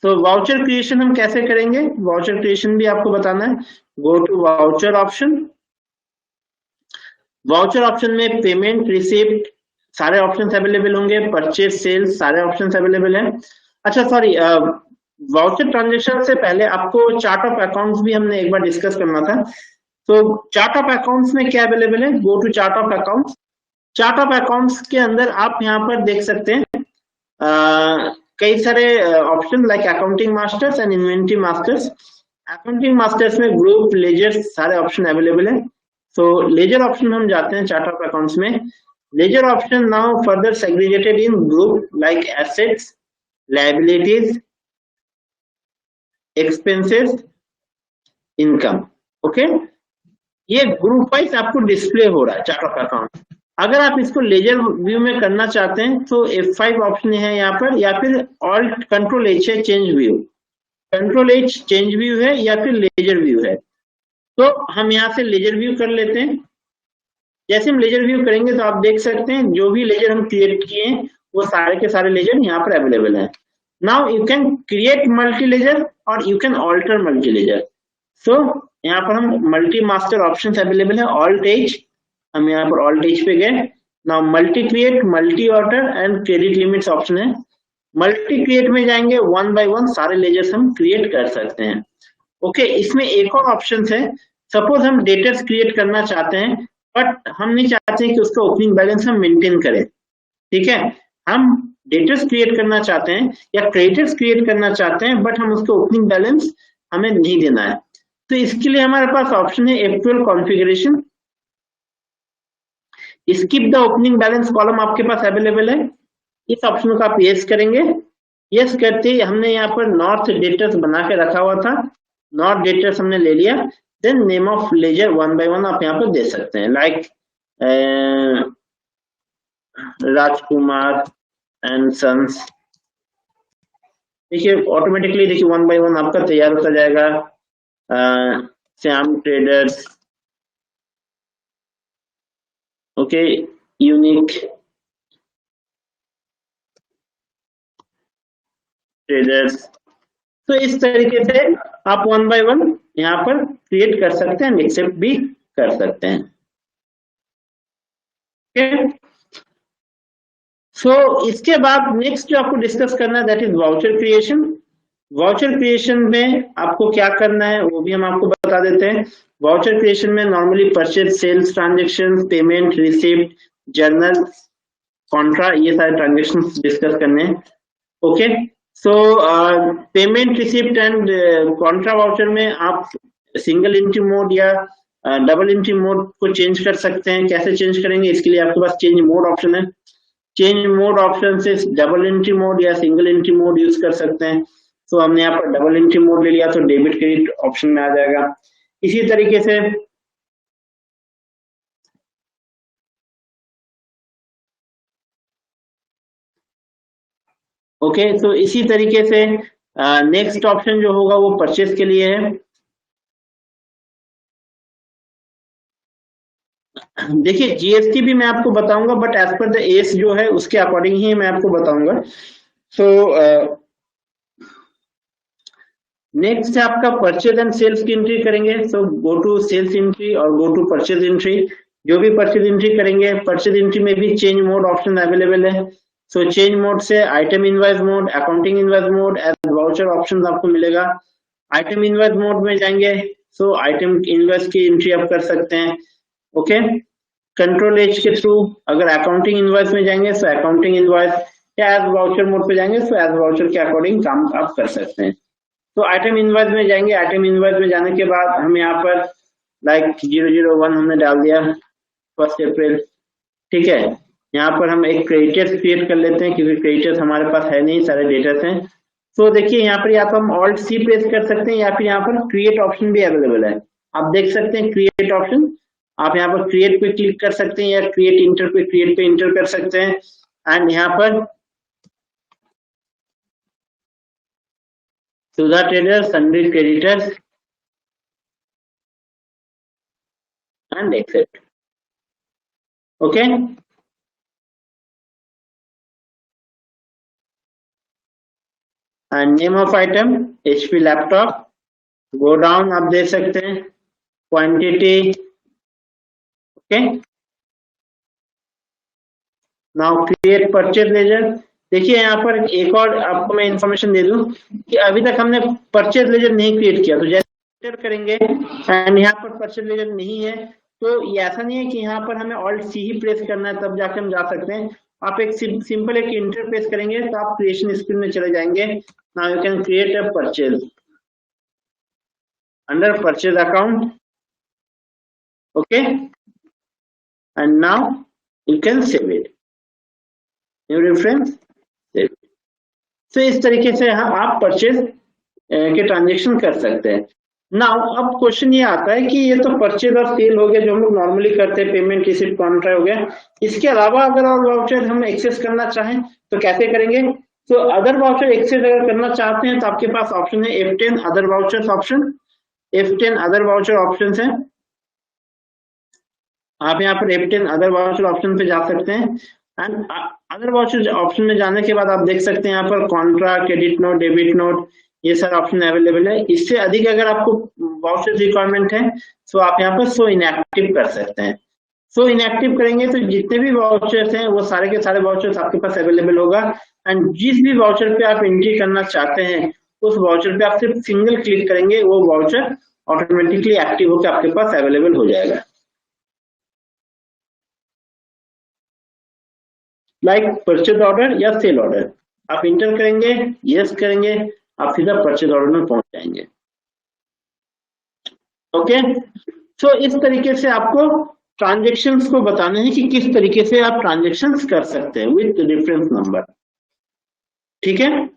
So voucher creation हम कैसे करेंगे? Voucher creation भी आपको बताना है। Go to voucher option. Voucher option में पेमेंट, रिसिप्ट सारे ऑप्शंस अवेलेबल होंगे, परचेज, सेल्स सारे ऑप्शंस अवेलेबल हैं। अच्छा सॉरी, वाउचर ट्रांजेक्शन से पहले आपको चार्ट ऑफ अकाउंट्स भी हमने एक बार डिस्कस करना था। तो चार्ट ऑफ अकाउंट्स में क्या अवेलेबल है? Go to chart of accounts. Chart of accounts के अंदर आप यहाँ पर देख सकते हैं कई सारे option like accounting masters and inventory masters. Accounting masters में ग्रुप, लेजर सारे ऑप्शन अवेलेबल है। तो लेजर ऑप्शन हम जाते हैं चार्ट ऑफ अकाउंट्स में। Ledger option now further segregated in group like assets, liabilities, expenses, income. Okay, ये group wise आपको डिस्प्ले हो रहा है चार्ट ऑफ अकाउंट। अगर आप इसको लेजर व्यू में करना चाहते हैं तो F5 ऑप्शन है यहाँ पर, या फिर ऑल्ट कंट्रोल H है change view. Control H change view है या फिर लेजर व्यू है। तो हम यहाँ से लेजर व्यू कर लेते हैं। जैसे हम लेजर व्यू करेंगे तो आप देख सकते हैं जो भी लेजर हम क्रिएट किए हैं वो सारे के सारे लेजर यहाँ पर अवेलेबल है। Now you can create multi ledger और you can alter multi ledger. So यहाँ पर हम मल्टी मास्टर ऑप्शन अवेलेबल है, ऑल्ट एज, हम यहाँ पर ऑल्ट एज पे गए। Now multi create, multi order and credit limits option है। मल्टी क्रिएट में जाएंगे, वन बाय वन सारे लेजर्स हम क्रिएट कर सकते हैं। ओके, इसमें एक और ऑप्शन है, सपोज हम डेटर्स क्रिएट करना चाहते हैं बट हम नहीं चाहते हैं कि उसका ओपनिंग बैलेंस हम मेंटेन करें। ठीक है, हम डेटर्स क्रिएट करना चाहते हैं या क्रेडिटर्स क्रिएट करना चाहते हैं बट हम उसका ओपनिंग बैलेंस हमें नहीं देना है। तो इसके लिए हमारे पास ऑप्शन है F12 configuration. Skip the opening balance column आपके पास अवेलेबल है। इस ऑप्शन को आप यस करेंगे। यस करते ही हमने यहाँ पर नॉर्थ डेटर्स बना के रखा हुआ था, नॉर्थ डेटर्स हमने ले लिया। Then name of ledger one by one आप यहाँ पर दे सकते हैं, लाइक राजकुमार एंड सन्स। देखिए ऑटोमेटिकली देखिए वन बाय वन आपका तैयार होता जाएगा। Shyam traders, okay, unique traders. तो इस तरीके से आप वन बाय वन यहाँ पर क्रिएट कर सकते हैं, एक्सेप्ट भी कर सकते हैं। ओके, सो इसके बाद नेक्स्ट जो आपको डिस्कस करना है that is voucher creation. Voucher creation में आपको क्या करना है वो भी हम आपको बता देते हैं। वाउचर क्रिएशन में normally purchase, sales transaction, payment, receipt, journal, contra, ये सारे ट्रांजेक्शन डिस्कस करने हैं। Okay, so payment, receipt and contra voucher में आप सिंगल एंट्री मोड या डबल एंट्री मोड को चेंज कर सकते हैं। कैसे चेंज करेंगे, इसके लिए आपके पास चेंज मोड ऑप्शन है। चेंज मोड ऑप्शन से डबल एंट्री मोड या सिंगल एंट्री मोड यूज कर सकते हैं। तो हमने यहाँ पर डबल एंट्री मोड ले लिया तो डेबिट क्रेडिट ऑप्शन में आ जाएगा। इसी तरीके से ओके, तो इसी तरीके से नेक्स्ट ऑप्शन जो होगा वो परचेज के लिए है। देखिए जीएसटी भी मैं आपको बताऊंगा, but as per the as जो है उसके अकॉर्डिंग ही मैं आपको बताऊंगा। सो नेक्स्ट है आपका परचेज एंड सेल्स की एंट्री करेंगे। सो गो टू सेल्स एंट्री और गो टू परचेज एंट्री। जो भी परचेज एंट्री करेंगे, परचेज एंट्री में भी चेंज मोड ऑप्शन अवेलेबल है। सो चेंज मोड से item invoice mode, accounting invoice mode and voucher option आपको मिलेगा। आइटम इनवॉइस मोड में जाएंगे, सो आइटम इनवॉइस की एंट्री आप कर सकते हैं। ओके, कंट्रोल एच के थ्रू। अगर अकाउंटिंग इनवॉइस में जाएंगे तो अकाउंटिंग इनवॉइस, या एज वाउचर मोड पे जाएंगे तो एज वाउचर के अकॉर्डिंग काम आप कर सकते हैं। तो आइटम इनवॉइस में जाएंगे, आइटम इनवॉइस में जाने के बाद हम यहाँ पर लाइक 001 हमने डाल दिया 1 अप्रैल। ठीक है, यहाँ पर हम एक क्रेडिटर्स क्रिएट कर लेते हैं क्योंकि क्रेडिटर्स हमारे पास है नहीं, सारे डेटर्स हैं। तो देखिए यहाँ पर या तो हम ऑल्ट सी प्रेस कर सकते हैं या फिर यहाँ पर क्रिएट ऑप्शन भी अवेलेबल है। आप देख सकते हैं क्रिएट ऑप्शन, आप यहाँ पर क्रिएट पे क्लिक कर सकते हैं या create enter pay, create pay enter कर सकते हैं। एंड यहाँ पर Sudha traders, sundry creditors and accept. Okay, and name of item HP laptop. Go down आप दे सकते हैं, quantity. Okay, now create purchase ledger. देखिए यहाँ पर एक और आपको मैं इंफॉर्मेशन दे दूं कि अभी तक हमने परचेज लेजर नहीं क्रिएट किया। तो जैसे करेंगे एंड यहाँ पर परचेज लेजर नहीं है, तो ये ऐसा नहीं है कि यहाँ पर हमें ऑल्ट सी ही प्रेस करना है तब जाके हम जा सकते हैं। आप एक सिंपल एक इंटर प्रेस करेंगे तो आप क्रिएशन स्क्रीन में चले जाएंगे। Now you can create a purchase under purchase account. Okay, and now you can save it, new reference. तो इस तरीके से आप परचेज के ट्रांजेक्शन कर सकते हैं। नाउ अब क्वेश्चन ये आता है कि ये तो परचेज और सेल हो गया जो हम लोग नॉर्मली करते हैं, पेमेंट, रिसीप्ट, कॉन्ट्रा हो गया। इसके अलावा अगर और वाउचर हम एक्सेस करना चाहें तो कैसे करेंगे? तो अदर वाउचर एक्सेस अगर करना चाहते हैं तो आपके पास ऑप्शन है F10 other vouchers option. F10 other voucher option है, आप यहाँ पर F10 अदर वाउचर ऑप्शन पे जा सकते हैं। एंड अदर वाउचर ऑप्शन में जाने के बाद आप देख सकते हैं यहाँ पर Contra, credit note, debit note, ये सारे ऑप्शन अवेलेबल है। इससे अधिक अगर आपको वाउचर रिक्वायरमेंट है तो आप यहाँ पर शो इनएक्टिव कर सकते हैं। शो इनएक्टिव करेंगे तो जितने भी वाउचर्स हैं वो सारे के सारे वाउचर्स आपके पास अवेलेबल होगा। एंड जिस भी वाउचर पे आप एंट्री करना चाहते हैं उस वाउचर पे आप सिर्फ सिंगल क्लिक करेंगे, वो वाउचर ऑटोमेटिकली एक्टिव होकर आपके पास अवेलेबल हो जाएगा। लाइक परचेज ऑर्डर या सेल ऑर्डर, आप इंटर करेंगे, यस करेंगे, आप सीधा परचेज ऑर्डर में पहुंच जाएंगे। ओके, सो इस तरीके से आपको ट्रांजेक्शन्स को बताने हैं कि किस तरीके से आप ट्रांजेक्शन्स कर सकते हैं विथ रेफरेंस नंबर। ठीक है,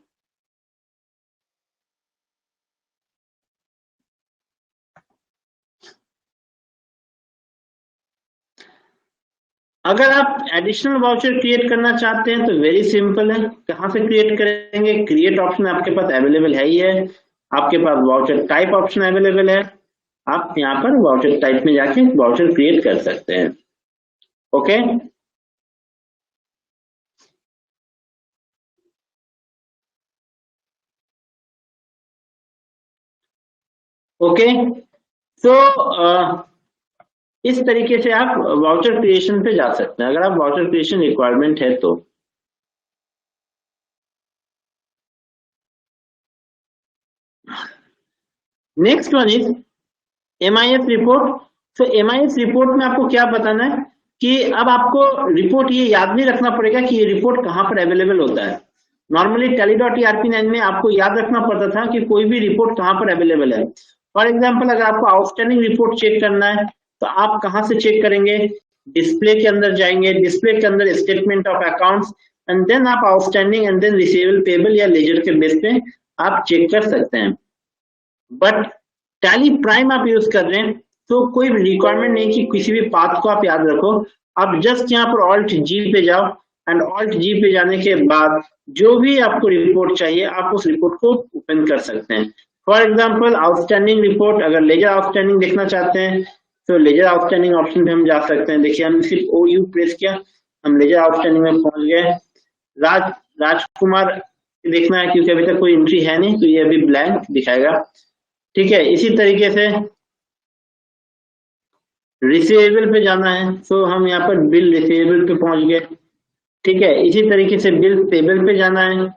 अगर आप एडिशनल वाउचर क्रिएट करना चाहते हैं तो वेरी सिंपल है। कहाँ से क्रिएट करेंगे? क्रिएट ऑप्शन आपके पास अवेलेबल है ही है, आपके पास वाउचर टाइप ऑप्शन अवेलेबल है, आप यहाँ पर वाउचर टाइप में जाके वाउचर क्रिएट कर सकते हैं। ओके, ओके, तो इस तरीके से आप वाउचर क्रिएशन पे जा सकते हैं अगर आप वाउचर क्रिएशन रिक्वायरमेंट है तो। Next one is MIS report. तो MIS रिपोर्ट में आपको क्या बताना है कि अब आपको रिपोर्ट ये याद नहीं रखना पड़ेगा कि ये रिपोर्ट कहाँ पर अवेलेबल होता है। नॉर्मली tally.erp9 में आपको याद रखना पड़ता था कि कोई भी रिपोर्ट कहाँ पर अवेलेबल है। फॉर एग्जाम्पल अगर आपको आउटस्टैंडिंग रिपोर्ट चेक करना है तो आप कहाँ से चेक करेंगे? डिस्प्ले के अंदर जाएंगे, डिस्प्ले के अंदर statement of accounts and then आप outstanding and then receivable payable या लेजर के बेस पे आप चेक कर सकते हैं। बट टैली प्राइम आप यूज कर रहे हैं तो कोई रिक्वायरमेंट नहीं कि किसी भी पाथ को आप याद रखो। आप जस्ट यहाँ पर ऑल्ट जी पे जाओ एंड ऑल्ट जी पे जाने के बाद जो भी आपको रिपोर्ट चाहिए आप उस रिपोर्ट को ओपन कर सकते हैं। फॉर एग्जाम्पल आउटस्टैंडिंग रिपोर्ट, अगर लेजर आउटस्टैंडिंग देखना चाहते हैं तो लेजर आउटस्टैंडिंग ऑप्शन पे हम जा सकते हैं। देखिए हम सिर्फ OU प्रेस किया, हम लेजर आउटस्टैंडिंग में पहुंच गए। राजकुमार देखना है क्योंकि अभी तक कोई एंट्री है नहीं तो ये अभी ब्लैंक दिखाएगा। ठीक है, इसी तरीके से रिसीवेबल पे जाना है तो हम यहाँ पर बिल रिसीवेबल पे पहुंच गए। ठीक है, इसी तरीके से बिल पेबल पे जाना है,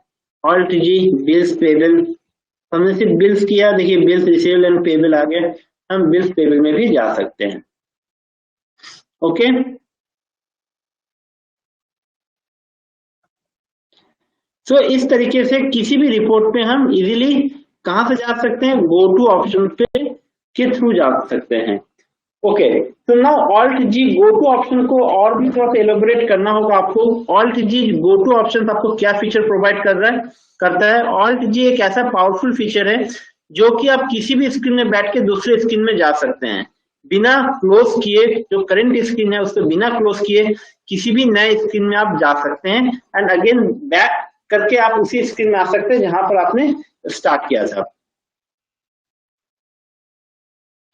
ऑल्ट जी बिल्स पेबल। हमने सिर्फ बिल्स किया, देखिए बिल्स रिसीवेबल एंड पेबल आ गए, हम बिल्स पेबल में भी जा सकते हैं। ओके, तो इस तरीके से किसी भी रिपोर्ट पे हम इजीली कहां से जा सकते हैं? गो टू ऑप्शन पे के थ्रू जा सकते हैं। ओके, तो now alt G go to option को और भी थोड़ा सा एलोबरेट करना होगा आपको। Alt G go to option आपको क्या फीचर प्रोवाइड कर रहा है करता है? ऑल्ट जी एक ऐसा पावरफुल फीचर है जो कि आप किसी भी स्क्रीन में बैठ के दूसरे स्क्रीन में जा सकते हैं बिना क्लोज किए। जो करंट स्क्रीन है उसको बिना क्लोज किए किसी भी नए स्क्रीन में आप जा सकते हैं एंड अगेन बैक करके आप उसी स्क्रीन में आ सकते हैं जहां पर आपने स्टार्ट किया था।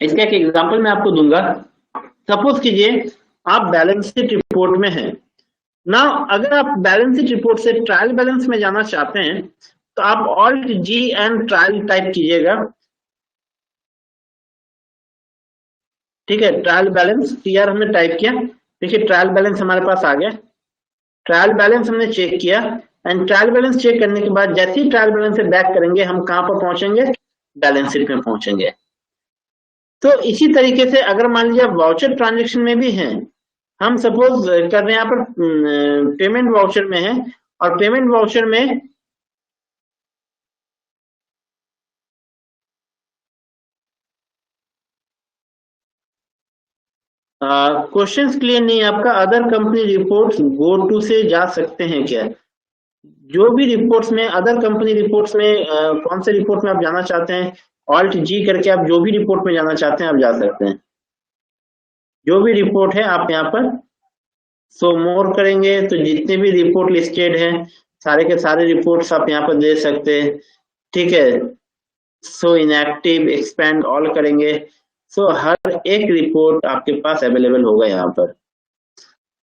इसका एक एग्जांपल मैं आपको दूंगा। सपोज कीजिए आप बैलेंस शीट रिपोर्ट में हैं ना। अगर आप बैलेंस शीट रिपोर्ट से ट्रायल बैलेंस में जाना चाहते हैं तो आप alt G and trial type कीजिएगा। ठीक है, ट्रायल बैलेंस TR हमने टाइप किया, देखिए ट्रायल बैलेंस हमारे पास आ गया। ट्रायल बैलेंस हमने चेक किया एंड ट्रायल बैलेंस चेक करने के बाद जैसे ही ट्रायल बैलेंस से बैक करेंगे हम कहां पर पहुंचेंगे? बैलेंस शीट में पहुंचेंगे। तो इसी तरीके से अगर मान लीजिए आप वाउचर ट्रांजेक्शन में भी हैं, हम सपोज कर रहे हैं यहाँ पर पेमेंट वाउचर में है और पेमेंट वाउचर में क्वेश्चंस क्लियर नहीं है आपका। Other company reports go to से जा सकते हैं क्या? जो भी रिपोर्ट्स में अदर कंपनी रिपोर्ट्स में कौन से रिपोर्ट में आप जाना चाहते हैं? ऑल्ट जी करके आप जो भी रिपोर्ट में जाना चाहते हैं आप जा सकते हैं। जो भी रिपोर्ट है आप यहाँ पर सो मोर करेंगे तो जितने भी रिपोर्ट लिस्टेड है सारे के सारे रिपोर्ट्स आप यहाँ पर दे सकते हैं। ठीक है, सो इनएक्टिव एक्सपेंड ऑल करेंगे सो हर एक रिपोर्ट आपके पास अवेलेबल होगा यहाँ पर।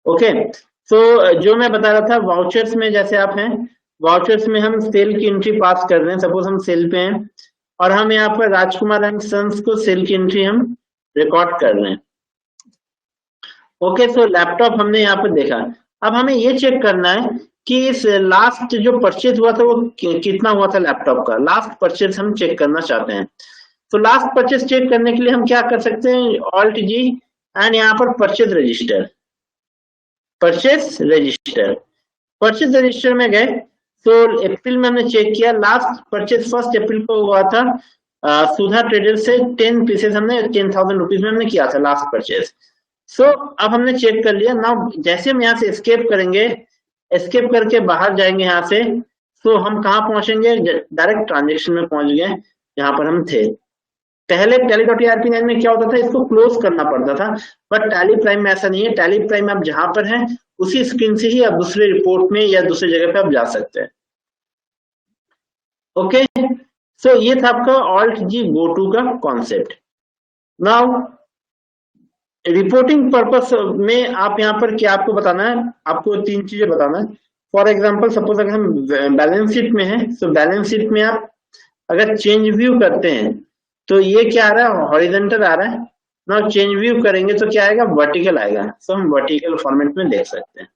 ओके, तो जो मैं बता रहा था वाउचर्स में जैसे आप हैं, वाउचर्स में हम सेल की एंट्री पास कर रहे हैं। सपोज हम सेल पे हैं और हम यहाँ पर राजकुमार एंड सन्स को सेल की एंट्री हम रिकॉर्ड कर रहे हैं। ओके, सो लैपटॉप हमने यहाँ पर देखा। अब हमें ये चेक करना है कि इस लास्ट जो परचेज हुआ था वो कितना हुआ था लैपटॉप का। लास्ट परचेज हम चेक करना चाहते हैं। तो लास्ट परचेज चेक करने के लिए हम क्या कर सकते हैं? ऑल्ट जी एंड यहाँ पर purchase register, purchase register, purchase register में गए तो अप्रैल में हमने चेक किया। लास्ट परचेज 1 अप्रैल को हुआ था सुधा ट्रेडर से 10 पीसेस हमने 10,000 रुपीज में हमने किया था लास्ट परचेज। सो अब हमने चेक कर लिया। नाउ जैसे हम यहाँ से एस्केप करेंगे, एस्केप करके बाहर जाएंगे यहाँ से, तो हम कहाँ पहुंचेंगे? डायरेक्ट ट्रांजेक्शन में पहुंच गए जहां पर हम थे। पहले tally.arp9 में क्या होता था, इसको क्लोज करना पड़ता था, बट टैली प्राइम में ऐसा नहीं है। टैली प्राइम आप जहां पर है उसी स्क्रीन से ही आप दूसरे रिपोर्ट में या दूसरी जगह पे आप जा सकते हैं। ओके, सो ये था आपका ऑल्ट जी गो टू का कॉन्सेप्ट। नाउ रिपोर्टिंग पर्पस में आप यहाँ पर क्या आपको बताना है, आपको तीन चीजें बताना है। फॉर एग्जाम्पल सपोज अगर हम बैलेंस शीट में है, तो बैलेंस शीट में आप अगर चेंज व्यू करते हैं तो ये क्या आ रहा है, हॉरिजेंटल आ रहा है ना। चेंज व्यू करेंगे तो क्या आएगा, वर्टिकल आएगा। तो हम वर्टिकल फॉर्मेट में देख सकते हैं।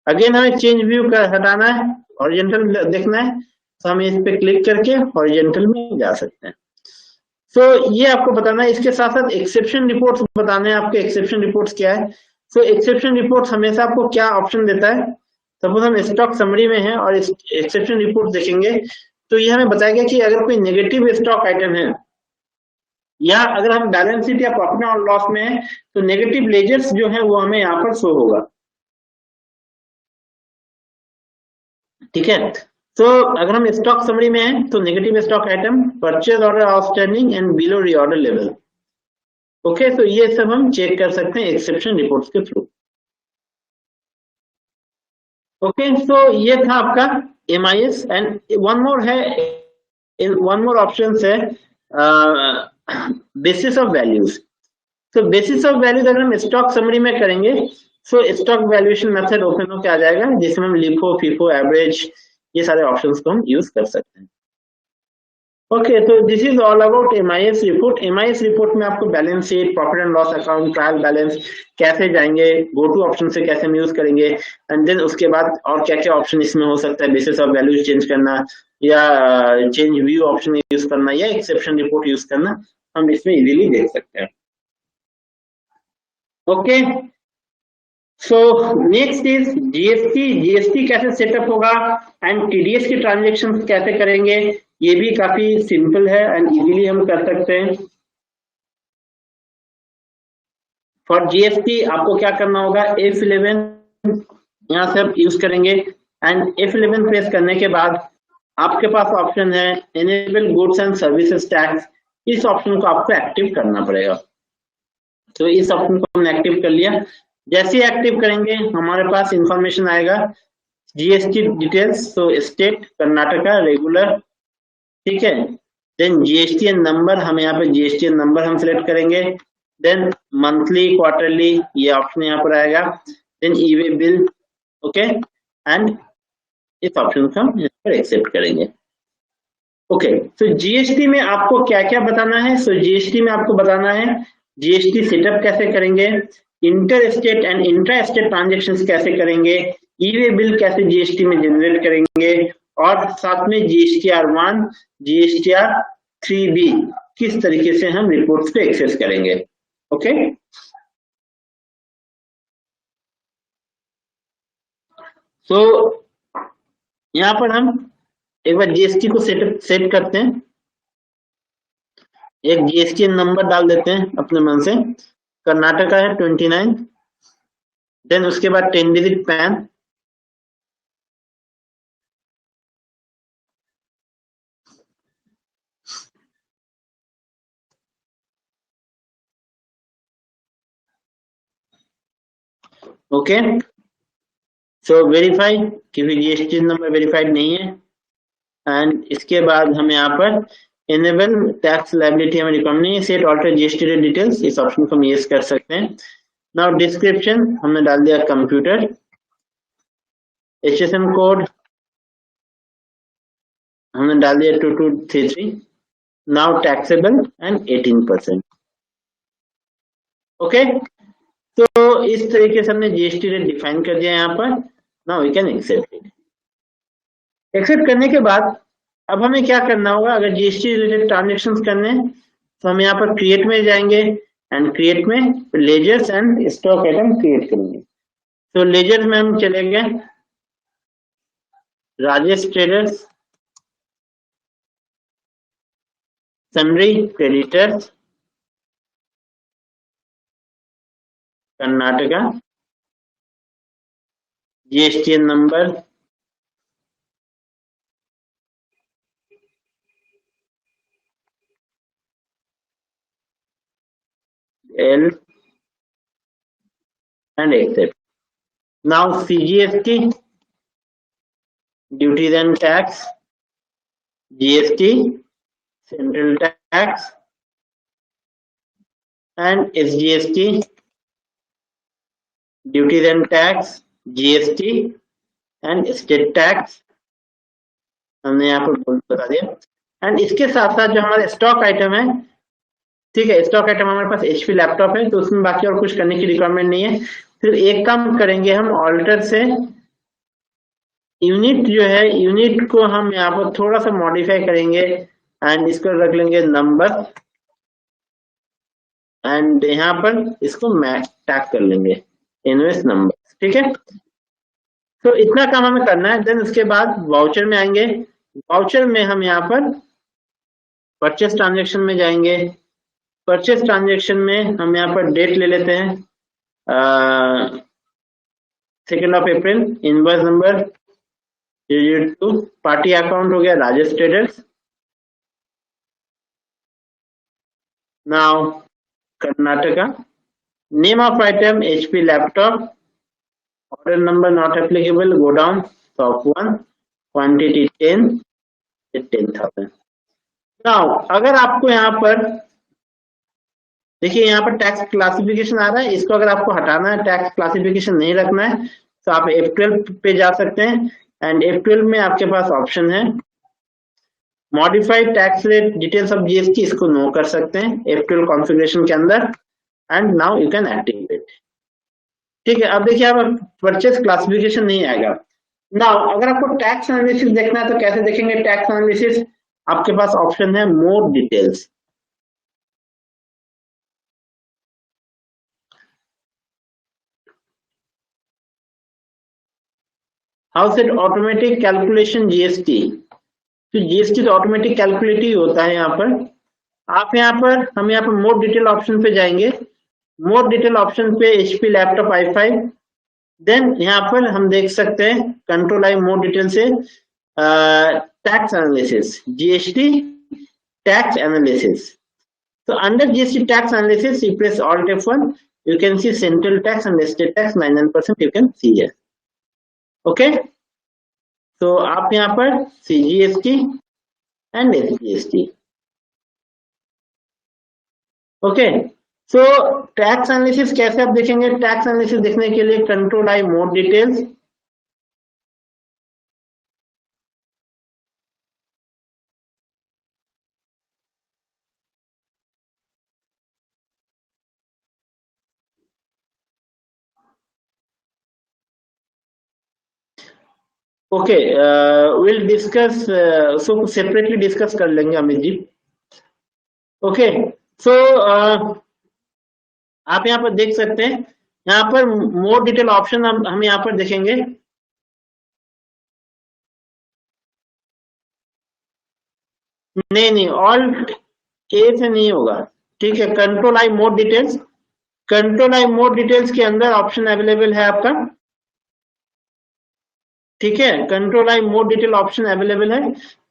अगेन हमें चेंज व्यू का हटाना है, हॉरिजेंटल देखना है, तो हम इस पे क्लिक करके हॉरिजेंटल में जा सकते हैं। तो ये आपको बताना है। इसके साथ साथ एक्सेप्शन रिपोर्ट्स बताने हैं आपके। एक्सेप्शन रिपोर्ट्स क्या है? तो एक्सेप्शन रिपोर्ट्स हमेशा आपको क्या ऑप्शन देता है, सपोज हम स्टॉक समरी में हैं और एक्सेप्शन रिपोर्ट देखेंगे, तो ये हमें बताएगा कि अगर कोई नेगेटिव स्टॉक आइटम है, या अगर हम बैलेंस शीट या प्रॉफिट और लॉस में है, तो नेगेटिव लेजर्स जो है वो हमें यहाँ पर शो होगा। ठीक है, तो अगर हम स्टॉक समरी में हैं तो negative stock item, purchase order outstanding and below reorder level. Okay, तो ये सब हम चेक कर सकते हैं एक्सेप्शन रिपोर्ट्स के थ्रू। ओके, सो ये था आपका एमआईएस। एंड वन मोर है, वन मोर ऑप्शन है बेसिस ऑफ वैल्यूज। तो बेसिस ऑफ वैल्यूज अगर हम स्टॉक समरी में करेंगे, सो स्टॉक वैल्यूएशन मेथड ओपन होकर आ जाएगा, जिसमें हम लिफो, फीफो, एवरेज, ये सारे ऑप्शंस को हम यूज कर सकते हैं। ओके, तो this is all about MIS report. MIS report में आपको balance sheet, profit and loss account, trial balance कैसे जाएंगे, गो टू ऑप्शन से कैसे हम यूज करेंगे, एंड देन उसके बाद और क्या क्या ऑप्शन इसमें हो सकता है, बेसिस ऑफ वैल्यू चेंज करना, या चेंज व्यू ऑप्शन यूज करना, या एक्सेप्शन रिपोर्ट यूज करना, हम इसमें इजीली देख सकते हैं। Okay, so next is GST. GST कैसे सेटअप होगा एंड टीडीएस की ट्रांजेक्शन कैसे करेंगे, ये भी काफी सिंपल है एंड इजीली हम कर सकते हैं। फॉर जीएसटी आपको क्या करना होगा, F11 यहाँ से आप यूज करेंगे, एंड F11 प्रेस करने के बाद आपके पास ऑप्शन है enable goods and services tax. इस ऑप्शन को आपको एक्टिव करना पड़ेगा। तो इस ऑप्शन को हमने एक्टिव कर लिया। जैसे ही एक्टिव करेंगे हमारे पास इंफॉर्मेशन आएगा जीएसटी डिटेल्स। तो स्टेट कर्नाटका रेगुलर, ठीक है। देन जीएसटी नंबर, हम यहाँ पे जीएसटी नंबर हम सिलेक्ट करेंगे। देन मंथली, क्वार्टरली, ये ऑप्शन यहाँ पर आएगा। Then e way bill, okay, and इस ऑप्शन को हम यहाँ पर एक्सेप्ट करेंगे। ओके, तो जीएसटी में आपको क्या क्या बताना है? सो जीएसटी में आपको बताना है जीएसटी सेटअप कैसे करेंगे, inter state and intra state transaction कैसे करेंगे, ई वे बिल कैसे जीएसटी में जनरेट करेंगे, और साथ में GSTR1, GSTR3B किस तरीके से हम रिपोर्ट्स को एक्सेस करेंगे। ओके, सो यहाँ पर हम एक बार जीएसटी को सेट करते हैं। एक जीएसटी नंबर डाल देते हैं अपने मन से। कर्नाटका है 29, देन उसके बाद 10 डिजिट पैन, ओके। सो वेरीफाई, क्योंकि जीएसटी नंबर वेरीफाइड नहीं है। एंड इसके बाद हम यहाँ पर इनेबल टैक्स लायबिलिटी हमें रिकॉर्ड नहीं है, सेट ऑल्टर जीएसटी डिटेल्स, इस ऑप्शन को हम यूज कर सकते हैं। नाउ डिस्क्रिप्शन हमने डाल दिया कंप्यूटर, HSN कोड हमने डाल दिया 2233, नाउ टैक्सेबल एंड 18%। ओके, तो इस तरीके से हमने जीएसटी रेट डिफाइन कर दिया यहाँ पर। Now we can accept it. Accept करने के बाद अब हमें क्या करना होगा, अगर जीएसटी रिलेटेड ट्रांजेक्शन करने हैं तो हम यहाँ पर क्रिएट में जाएंगे, एंड क्रिएट में ledgers and stock item create करेंगे। तो लेजर में हम चले गए Rajesh traders, sundry creditors, Karnataka, GSTN number L and accept. Now CGST, duties and tax, GST, central tax, and SGST, duties and tax, GST and state tax हमने यहाँ पर बता दिया। एंड इसके साथ साथ जो हमारे स्टॉक आइटम है, ठीक है, स्टॉक आइटम हमारे पास एचपी लैपटॉप है तो उसमें बाकी और कुछ करने की रिक्वायरमेंट नहीं है। फिर एक काम करेंगे हम ऑल्टर से यूनिट जो है, यूनिट को हम यहाँ पर थोड़ा सा मॉडिफाई करेंगे एंड इसको रख लेंगे नंबर एंड यहाँ पर इसको मैच टैग कर लेंगे इनवेस्ट नंबर, ठीक है। तो इतना काम हमें करना है। देन उसके बाद वाउचर में आएंगे। वाउचर में हम यहाँ पर परचेस ट्रांजेक्शन में जाएंगे। परचेस ट्रांजेक्शन में हम यहाँ पर डेट ले लेते हैं 2 अप्रैल, इनवॉइस नंबर 002, पार्टी अकाउंट हो गया Rajesh traders. Now Karnataka, name of item HP laptop, order number not applicable, go down, top 1, quantity 10, 10,000। Now अगर आपको यहाँ पर देखिए यहाँ पर टैक्स क्लासिफिकेशन आ रहा है, इसको अगर आपको हटाना है, टैक्स क्लासिफिकेशन नहीं रखना है, तो आप F12 पे जा सकते हैं एंड F12 में आपके पास ऑप्शन है modified tax rate details of GST, इसको नो कर सकते हैं F12 कॉन्फ़िगरेशन के अंदर and now you can activate. ठीक है, अब देखिए आप परचेस क्लासिफिकेशन नहीं आएगा। नाउ अगर आपको टैक्स एनालिसिस देखना है तो कैसे देखेंगे टैक्स एनालिसिस? आपके पास ऑप्शन है more details. How set automatic calculation GST, तो जीएसटी तो ऑटोमेटिक कैलकुलेट ही होता है। यहाँ पर आप यहाँ पर हम यहाँ पर मोर डिटेल ऑप्शन पे जाएंगे। मोर डिटेल ऑप्शन पे एचपी लैपटॉप i5, देन यहाँ पर हम देख सकते हैं कंट्रोल आई मोर डिटेल से tax analysis, GST tax analysis. So under GST tax analysis, you press Alt F1, you can see central tax and state tax 99% you can see here. Okay, so आप यहाँ पर CGST and SGST. Okay, so tax analysis कैसे आप देखेंगे? tax analysis देखने के लिए Control I more details, okay will discuss, so separately discuss कर लेंगे अमित जी। ओके, सो आप यहाँ पर देख सकते हैं, यहाँ पर मोर डिटेल ऑप्शन हम यहाँ पर देखेंगे। नहीं ऑल्ट ए से नहीं होगा, ठीक है। Control I more details, control I more details के अंदर ऑप्शन अवेलेबल है आपका, ठीक है। Control I more detail option available है।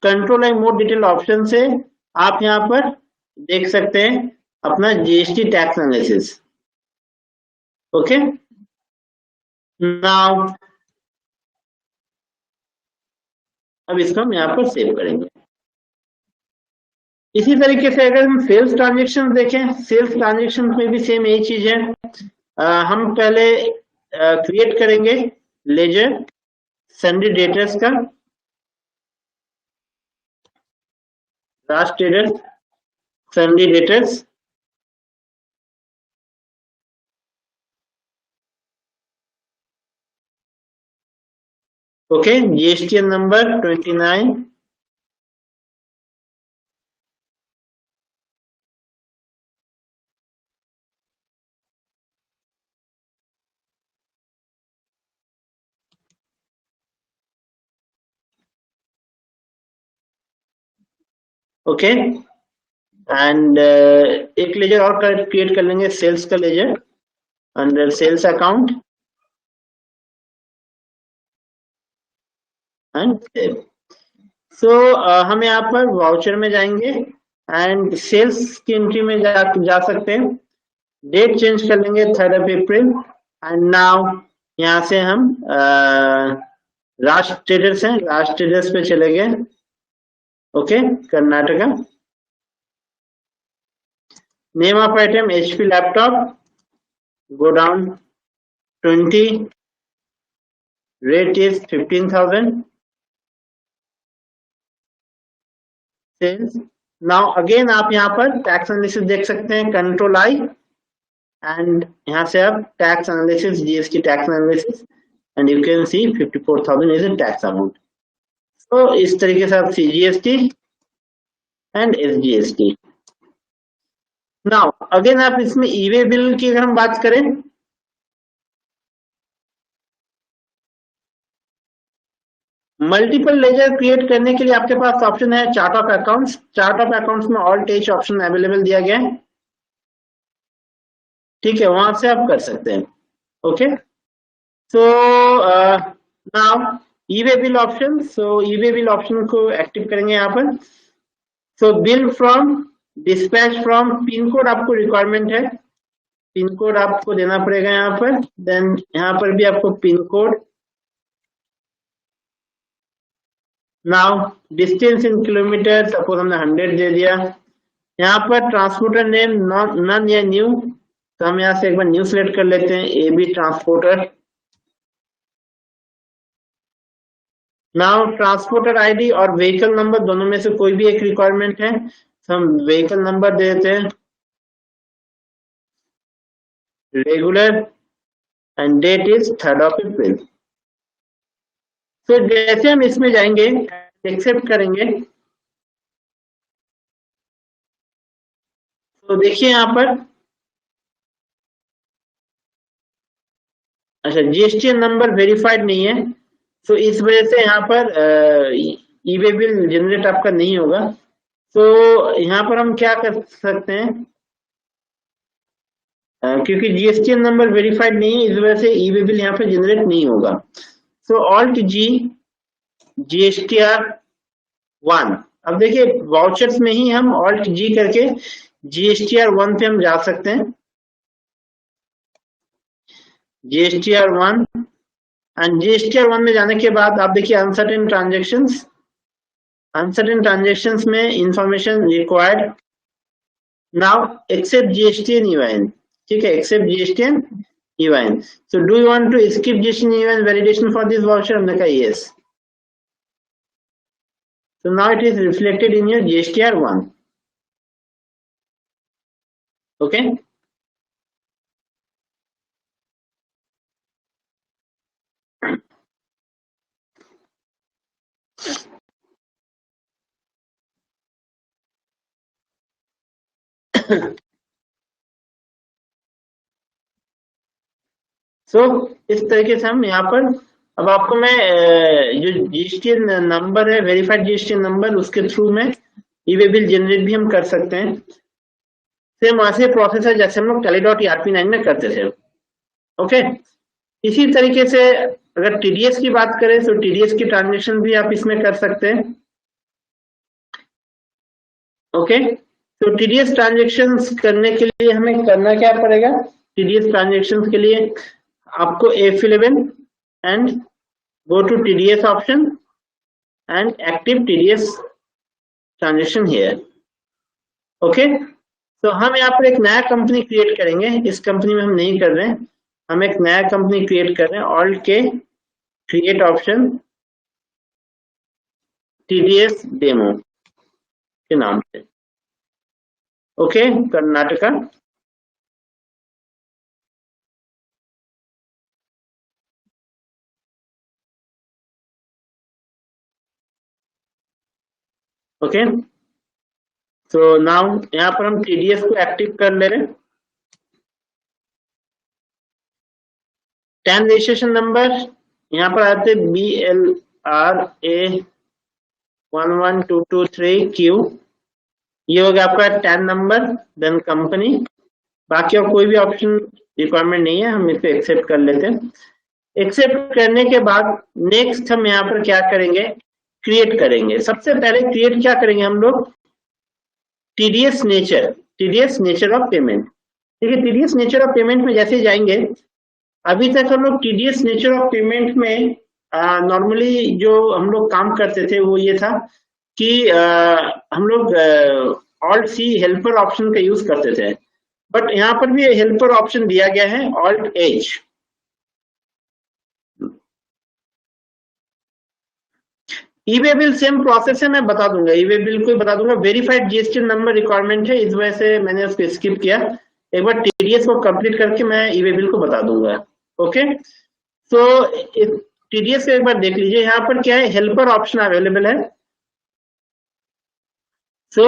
Control I more detail option से आप यहाँ पर देख सकते हैं अपना GST tax analysis. Okay, now अब इसको हम यहाँ पर सेव करेंगे। इसी तरीके से अगर हम सेल्स ट्रांजेक्शन देखें, सेल्स ट्रांजेक्शन में भी सेम यही चीज है। हम पहले क्रिएट करेंगे लेजर सन्डी डेटर्स का, last traders sundry debtors, okay. GSTN number 29, okay. And एक लेजर और क्रिएट कर लेंगे सेल्स का ledger, under sales account and so हम यहाँ पर वाउचर में जाएंगे एंड सेल्स की एंट्री में जा सकते हैं। डेट चेंज कर लेंगे 3rd of April and now यहाँ से हम राज ट्रेडर्स हैं, राज ट्रेडर्स पे चले गए। Okay, Karnataka. Name of item HP laptop, go down 20, rate is 15,000, sales। Now again आप यहाँ पर टैक्स एनालिसिस देख सकते हैं, कंट्रोल आई एंड यहाँ से आप tax analysis, GST tax analysis and you can C 54,000 is a tax amount. तो इस तरीके से आप CGST and SGST। Now again आप इसमें ई-वे बिल की अगर हम बात करें, मल्टीपल लेजर क्रिएट करने के लिए आपके पास ऑप्शन है chart of accounts. Chart of accounts में ऑल टेच ऑप्शन अवेलेबल दिया गया है, ठीक है, वहां से आप कर सकते हैं। Okay, so now e-way bill option, so e-way bill option को एक्टिव करेंगे यहाँ पर। So bill from, dispatch from, pin code आपको रिक्वायरमेंट है, पिन कोड आपको देना पड़ेगा यहाँ पर। देन यहाँ पर भी आपको pin code. Now distance in kilometre, suppose हमने 100 दे दिया। यहाँ पर ट्रांसपोर्टर नेम नन या न्यू, तो हम यहाँ से एक बार न्यू सिलेक्ट कर लेते हैं, AB transporter. Now transporter ID और व्हीकल नंबर दोनों में से कोई भी एक रिक्वायरमेंट है, तो हम व्हीकल नंबर दे देते हैं, regular and date is 3rd of April। तो जैसे हम इसमें जाएंगे, एक्सेप्ट करेंगे, तो देखिए यहाँ पर, अच्छा GSTN नंबर वेरीफाइड नहीं है, तो इस वजह से यहाँ पर ई-वे बिल जनरेट आपका नहीं होगा। तो यहाँ पर हम क्या कर सकते हैं, क्योंकि GSTN नंबर वेरीफाइड नहीं है, इस वजह से ई-वे बिल यहाँ पे जनरेट नहीं होगा। सो ऑल्ट G GSTR 1, अब देखिए वाउचर्स में ही हम ऑल्ट G करके GSTR 1 पे हम जा सकते हैं, GSTR 1 एंड GSTR 1 में जाने के बाद आप देखिए अनसर्टेन ट्रांजेक्शंस, अनसर्टेन ट्रांजेक्शंस में information required. Now accept GSTN EYN, ठीक है, accept GSTN EYN। So do you want to skip GSTN EYN validation for this voucher? हमने कहा yes. So now it is reflected in your GSTR 1. Okay. So इस तरीके से हम यहाँ पर, अब आपको मैं जो GSTN नंबर है, वेरीफाइड GSTN नंबर, उसके थ्रू में ई-वे बिल जनरेट भी हम कर सकते हैं। सेम वैसे प्रोसेस है जैसे हम लोग tally.erp9 में करते थे। ओके, इसी तरीके से अगर TDS की बात करें तो TDS की ट्रांजेक्शन भी आप इसमें कर सकते हैं। ओके, तो TDS ट्रांजेक्शन करने के लिए हमें करना क्या पड़ेगा? TDS ट्रांजेक्शन के लिए आपको F11 and go to TDS option and active TDS transaction here. Okay, तो हम यहाँ पर एक नया कंपनी क्रिएट करेंगे, इस कंपनी में हम नहीं कर रहे हैं, हम एक नया कंपनी क्रिएट कर रहे हैं, ऑल्ट के क्रिएट ऑप्शन TDS डेमो के नाम से। ओके, कर्नाटका। ओके, तो नाउ यहाँ पर हम TDS को एक्टिव कर ले रहे हैं। 10 रजिस्ट्रेशन नंबर यहाँ पर आते BLRA 11223Q, ये हो गया आपका 10 नंबर, देन कंपनी। बाकी और कोई भी ऑप्शन रिक्वायरमेंट नहीं है, हम इसको एक्सेप्ट कर लेते हैं। एक्सेप्ट करने के बाद नेक्स्ट हम यहाँ पर क्या करेंगे, क्रिएट करेंगे। सबसे पहले क्रिएट क्या करेंगे हम लोग, टीडीएस नेचर ऑफ पेमेंट। ठीक है, टीडीएस नेचर ऑफ पेमेंट में जैसे जाएंगे, अभी तक हम लोग टीडीएस नेचर ऑफ पेमेंट में नॉर्मली जो हम लोग काम करते थे वो ये था कि हम लोग ऑल्ट सी हेल्पर ऑप्शन का यूज करते थे, बट यहाँ पर भी हेल्पर ऑप्शन दिया गया है, ऑल्ट एच। ई वे बिल सेम प्रोसेस है, मैं बता दूंगा, ई वे बिल को बता दूंगा। वेरीफाइड जीएसटी नंबर रिक्वायरमेंट है, इस वजह से मैंने उसको स्किप किया। एक बार टीडीएस को कंप्लीट करके मैं ई वे बिल को बता दूंगा। ओके, तो टीडीएस को एक बार देख लीजिए, यहाँ पर क्या है, हेल्पर ऑप्शन अवेलेबल है। सो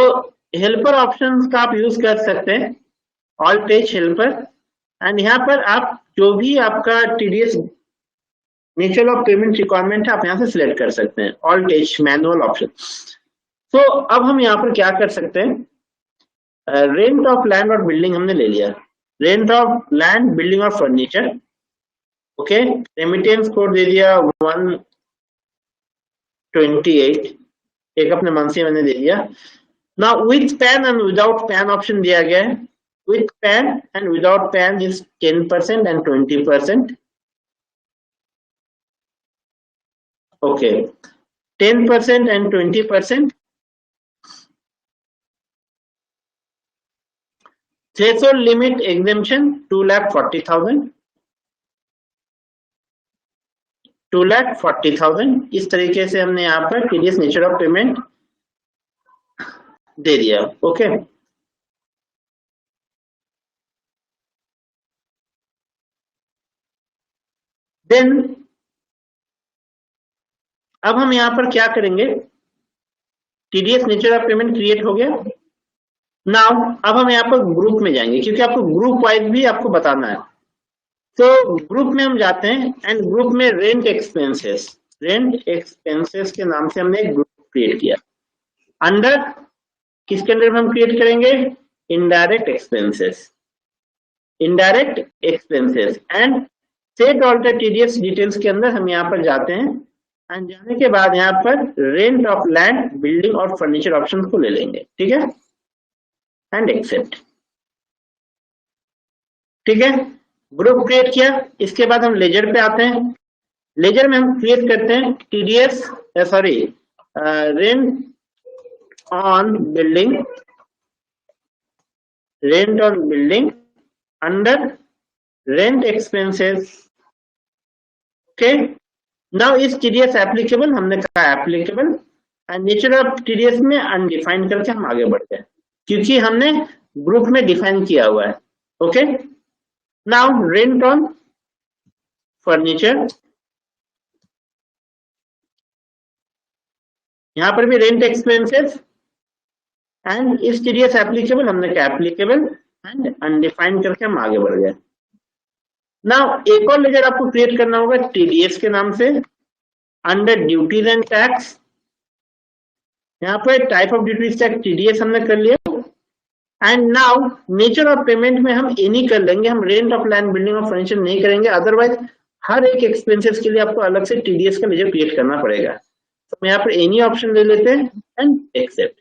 हेल्पर ऑप्शन का आप यूज कर सकते हैं, ऑल पेज हेल्पर, एंड यहाँ पर आप जो भी आपका TDS nature of payment requirement है आप यहाँ से सिलेक्ट कर सकते हैं, ऑल टेच मैनुअल ऑप्शन। तो अब हम यहाँ पर क्या कर सकते हैं, रेंट ऑफ लैंड और बिल्डिंग हमने ले लिया, रेंट ऑफ लैंड, बिल्डिंग और फर्नीचर। ओके, रेमिटेंस कोड दे दिया 128, एक अपने मन से मैंने दे दिया। ना with pan and without pan option दिया गया है, with pan and without pan is 10% and 20%। Okay, 10% and 20%. Threshold limit exemption 2,40,000, 2,40,000। इस तरीके से हमने यहाँ पर टीडीएस नेचर ऑफ पेमेंट दे दिया। ओके, देन अब हम यहाँ पर क्या करेंगे, TDS nature of payment create हो गया। नाउ अब हम यहाँ पर ग्रुप में जाएंगे, क्योंकि आपको ग्रुप वाइज भी आपको बताना है। तो ग्रुप में हम जाते हैं एंड ग्रुप में रेंट एक्सपेंसेस के नाम से हमने एक ग्रुप क्रिएट किया। अंडर किसके अंडर हम क्रिएट करेंगे, indirect expenses and set alter TDS details के अंदर हम यहाँ पर जाते हैं एंड जाने के बाद यहाँ पर रेंट ऑफ लैंड, बिल्डिंग और फर्नीचर ऑप्शन को ले लेंगे। ठीक है, एंड एक्सेप्ट। ठीक है, ग्रुप क्रिएट किया। इसके बाद हम लेजर पे आते हैं, लेजर में हम क्रिएट करते हैं TDS rent on building under rent expenses. Okay, now इस टीडीएस एप्लीकेबल, हमने कहा applicable, and nature of TDS में अनडिफाइंड करके हम आगे बढ़ते हैं, क्योंकि हमने ग्रुप में डिफाइन किया हुआ है। Okay, now rent on furniture, यहां पर भी रेंट एक्सपेंसेस एंड इस टीडीएस एप्लीकेबल, हमने कहा एप्लीकेबल एंड अनडिफाइंड करके हम आगे बढ़ गए। नाउ एक और लेजर आपको क्रिएट करना होगा टीडीएस के नाम से, अंडर ड्यूटीज एंड टैक्स। यहाँ पर type of duties tax TDS हमने कर लिया, and now nature of payment में हम एनी कर लेंगे, हम रेंट ऑफ लैंड, बिल्डिंग और फर्नीचर नहीं करेंगे, अदरवाइज हर एक एक्सपेंसेस के लिए आपको अलग से टीडीएस का लेजर क्रिएट करना पड़ेगा। तो मैं यहाँ पर एनी ऑप्शन ले लेते हैं एंड एक्सेप्ट।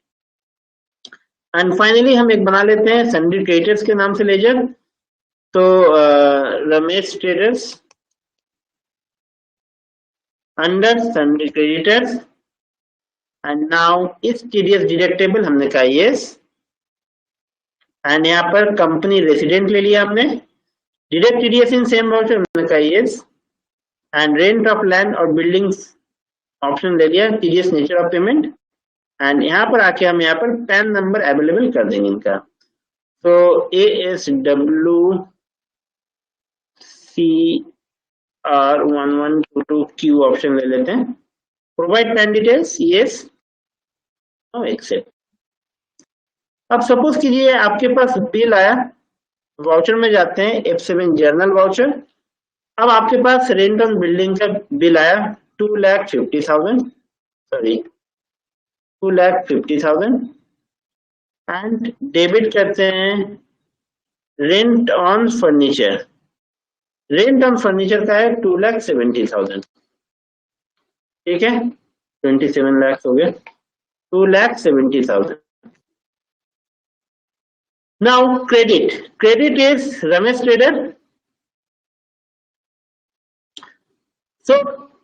एंड फाइनली हम एक बना लेते हैं सन्ड्री क्रेडिटर्स के नाम से लेजर। तो Ramesh traders under sundry creditors, and now इस टीडीएस डिडक्टेबल हमने कहा यस, एंड यहाँ पर कंपनी रेसिडेंट ले लिया हमने, deduct TDS in same voucher हमने कहा yes, and rent of land और बिल्डिंग्स ऑप्शन ले लिया, TDS nature of payment, and यहाँ पर आके हम यहाँ पर पैन नंबर अवेलेबल कर देंगे इनका। तो ASWCR1122Q ऑप्शन ले लेते हैं, provide PAN details yes, accept. अब सपोज कीजिए आपके पास बिल आया, वाउचर में जाते हैं, F7 जर्नल वाउचर। अब आपके पास रेंट ऑन बिल्डिंग का बिल आया 2,50,000 एंड डेबिट करते हैं rent on furniture rent on furniture का है 2,70,000, ठीक है, 27 लाख हो गया, 2,70,000. Now credit is Ramesh trader. So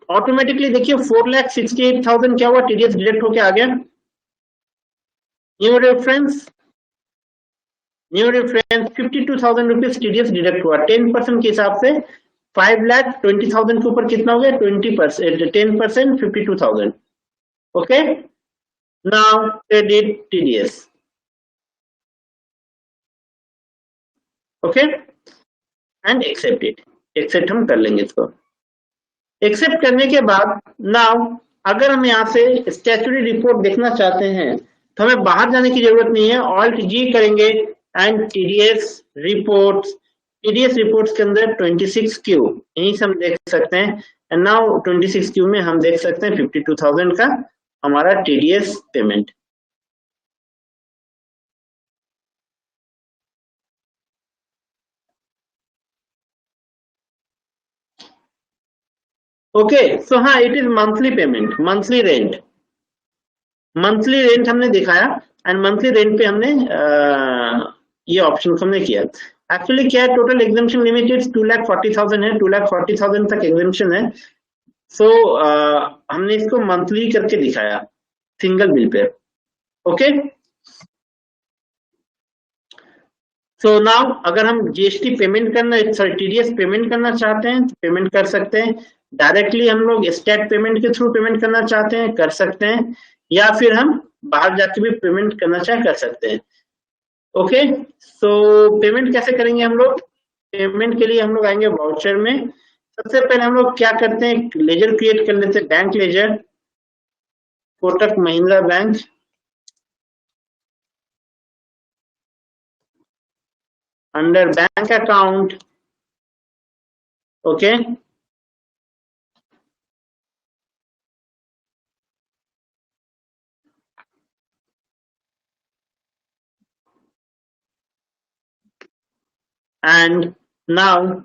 automatically देखिए 4,68,000 क्या हुआ, टीडीएस डिडक्ट होके आ गया. New reference 52,000 rupees TDS deduct हुआ. 10% के हिसाब से 5,20,000 के ऊपर कितना हो गया, 20%, 10%, 52,000. Okay, now credit TDS. Okay, and accept हम कर लेंगे इसको. एक्सेप्ट करने के बाद नाउ अगर हम यहाँ से स्टैट्यूटरी रिपोर्ट देखना चाहते हैं तो हमें बाहर जाने की जरूरत नहीं है, ऑल्ट जी करेंगे एंड टीडीएस रिपोर्ट्स के अंदर 26Q यहीं से हम देख सकते हैं. एंड नाउ 26Q में हम देख सकते हैं 52,000 का हमारा टीडीएस पेमेंट. ओके, सो हाँ, it is monthly payment, monthly rent हमने दिखाया एंड मंथली रेंट पे हमने ये ऑप्शन हमने किया. एक्चुअली क्या है, टोटल एग्जामिशन लिमिटेड 2,40,000 है, 2,40,000 तक एग्जामिशन है. सो हमने इसको मंथली करके दिखाया single bill pay. Okay, so now अगर हम जीएसटी पेमेंट करना, सॉरी टीडीएस पेमेंट करना चाहते हैं तो पेमेंट कर सकते हैं. डायरेक्टली हम लोग स्टेट पेमेंट के थ्रू पेमेंट करना चाहते हैं कर सकते हैं, या फिर हम बाहर जाके भी पेमेंट करना चाहे कर सकते हैं. ओके, सो पेमेंट कैसे करेंगे हम लोग, पेमेंट के लिए हम लोग आएंगे वाउचर में. सबसे पहले हम लोग क्या करते हैं, लेजर क्रिएट कर लेते हैं, bank ledger, Kotak Mahindra bank. Under bank account, okay, and now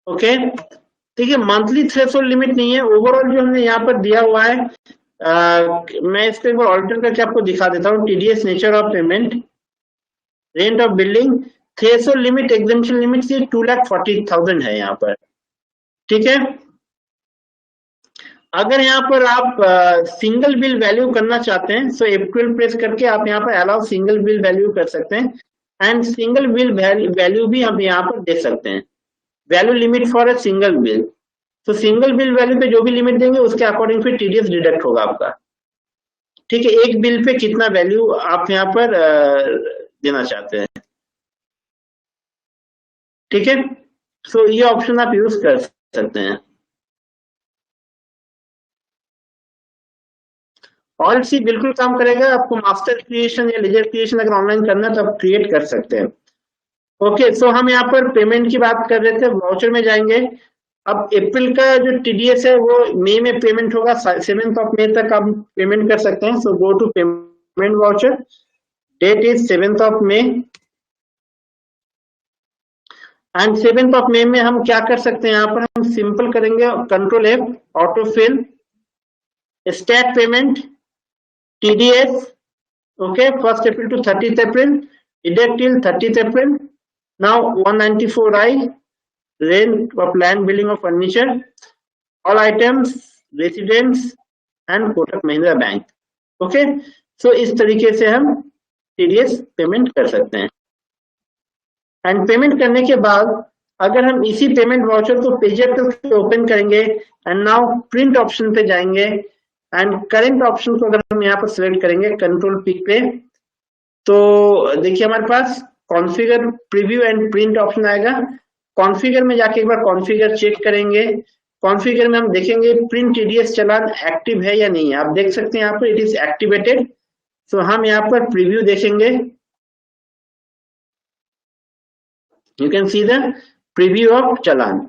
okay, देखिए मंथली थ्रेशोल्ड लिमिट नहीं है, ओवरऑल जो हमने यहाँ पर दिया हुआ है. मैं इसको एक बार ऑल्टर करके आपको दिखा देता हूँ. TDS nature of payment, rent of building, threshold limit, exemption limit से 2,40,000 है यहाँ पर, ठीक है. अगर यहाँ पर आप सिंगल बिल वैल्यू करना चाहते हैं सो F12 प्रेस करके आप यहाँ पर अलाउ सिंगल बिल वैल्यू कर सकते हैं. एंड सिंगल बिल वैल्यू भी हम यहाँ पर दे सकते हैं, value limit for a single bill. तो सिंगल बिल वैल्यू पे जो भी लिमिट देंगे उसके अकॉर्डिंग फिर टीडीएस डिडक्ट होगा आपका, ठीक है. एक बिल पे कितना वैल्यू आप यहाँ पर देना चाहते हैं, ठीक है. सो ये ऑप्शन आप यूज कर सकते हैं. ऑल सी बिल्कुल काम करेगा. आपको मास्टर क्रिएशन या लेजर क्रिएशन अगर ऑनलाइन करना है तो आप क्रिएट कर सकते हैं. ओके, सो हम यहाँ पर पेमेंट की बात कर रहे थे, वाउचर में जाएंगे. अब अप्रैल का जो टीडीएस है वो मई में पेमेंट होगा, 7 मई तक आप पेमेंट कर सकते हैं. So go to payment voucher, date is 7 May. And 7 मई में हम क्या कर सकते हैं, यहाँ पर हम सिंपल करेंगे Ctrl+F, auto fill, state payment, TDS, okay, 1 April to 30 April, deduct till 30 April. Now 194I, rent of land, billing of furniture, all items, residents and Kotak Mahindra Bank. Okay, so इस तरीके से हम TDS payment कर सकते हैं. And payment करने के बाद अगर हम इसी पेमेंट वाउचर को पेजेप पे ओपन करेंगे एंड नाउ प्रिंट ऑप्शन पे जाएंगे एंड करंट ऑप्शन को अगर हम यहाँ पर सिलेक्ट करेंगे Ctrl+P पे, तो देखिए हमारे पास configure, preview and print option आएगा. कॉन्फ़िगर में जाके एक बार कॉन्फ़िगर चेक करेंगे. कॉन्फ़िगर में हम देखेंगे प्रिंट टीडीएस चालान एक्टिव है या नहीं है. आप देख सकते हैं यहाँ पर इट इज एक्टिवेटेड. सो हम यहाँ पर प्रीव्यू देखेंगे. You can see the preview of challan.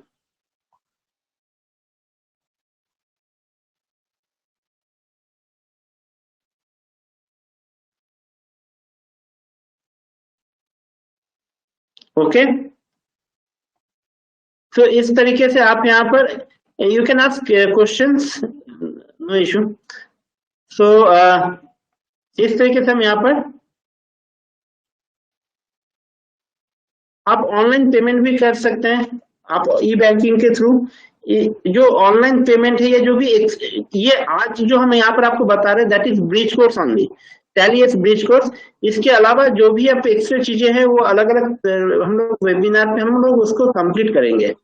Okay, तो इस तरीके से आप यहाँ पर you can ask questions, no issue. So इस तरीके से हम यहाँ पर आप ऑनलाइन पेमेंट भी कर सकते हैं, आप ई बैंकिंग के थ्रू। जो ऑनलाइन पेमेंट है, ये जो भी ये आज जो हम यहाँ पर आपको बता रहे हैं, that is bridge course only, tally is bridge course. इसके अलावा जो भी आप एक्स्ट्रा चीजें हैं वो अलग अलग हम लोग वेबिनार पे हम लोग उसको कंप्लीट करेंगे।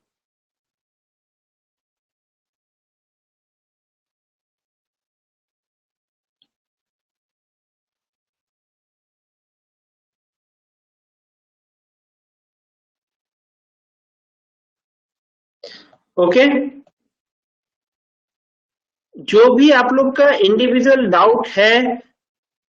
ओके, जो भी आप लोग का इंडिविजुअल डाउट है,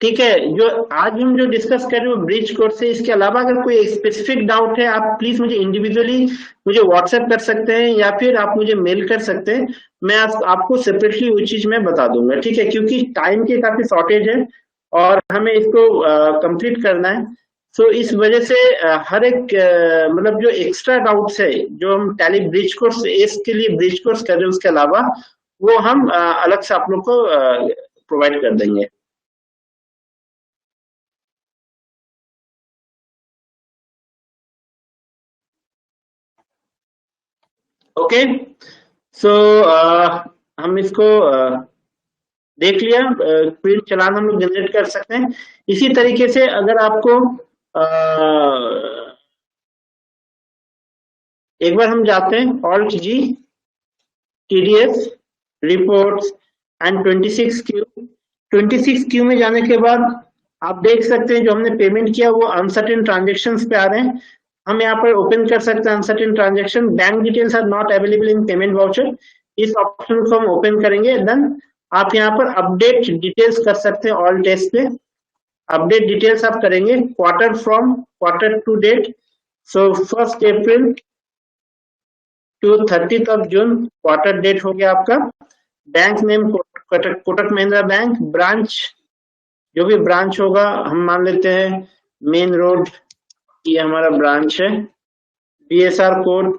ठीक है, जो आज हम जो डिस्कस कर रहे हो ब्रिज कोर्स से, इसके अलावा अगर कोई स्पेसिफिक डाउट है, आप प्लीज मुझे इंडिविजुअली मुझे व्हाट्सएप कर सकते हैं या फिर आप मुझे मेल कर सकते हैं। मैं आपको सेपरेटली वो चीज मैं बता दूंगा, ठीक है, क्योंकि टाइम की काफी शॉर्टेज है और हमें इसको कंप्लीट करना है। सो इस वजह से हर एक मतलब जो एक्स्ट्रा डाउट्स है, जो हम टैली ब्रिज कोर्स इसके लिए ब्रिज कोर्स कर रहे हैं, उसके अलावा वो हम अलग से आप लोग को प्रोवाइड कर देंगे। ओके, सो हम इसको देख लिया, प्रिंट चालान हम लोग जनरेट कर सकते हैं। इसी तरीके से अगर आपको एक बार हम जाते हैं alt G, TDS reports and 26Q। 26Q में जाने के बाद आप देख सकते हैं जो हमने पेमेंट किया वो अनसर्टेन ट्रांजेक्शन्स पे आ रहे हैं। हम यहाँ पर ओपन कर सकते हैं uncertain transaction, bank details are not available in payment voucher. इस ऑप्शन को हम ओपन करेंगे, देन आप यहाँ पर अपडेट डिटेल्स कर सकते हैं ऑल टेस्ट पे। अपडेट डिटेल्स आप करेंगे quarter from quarter to date, so 1 April to 30 June quarter date हो गया आपका। Bank name Kotak Mahindra bank, branch जो भी ब्रांच होगा हम मान लेते हैं मेन रोड, ये हमारा ब्रांच है। बीएसआर कोड,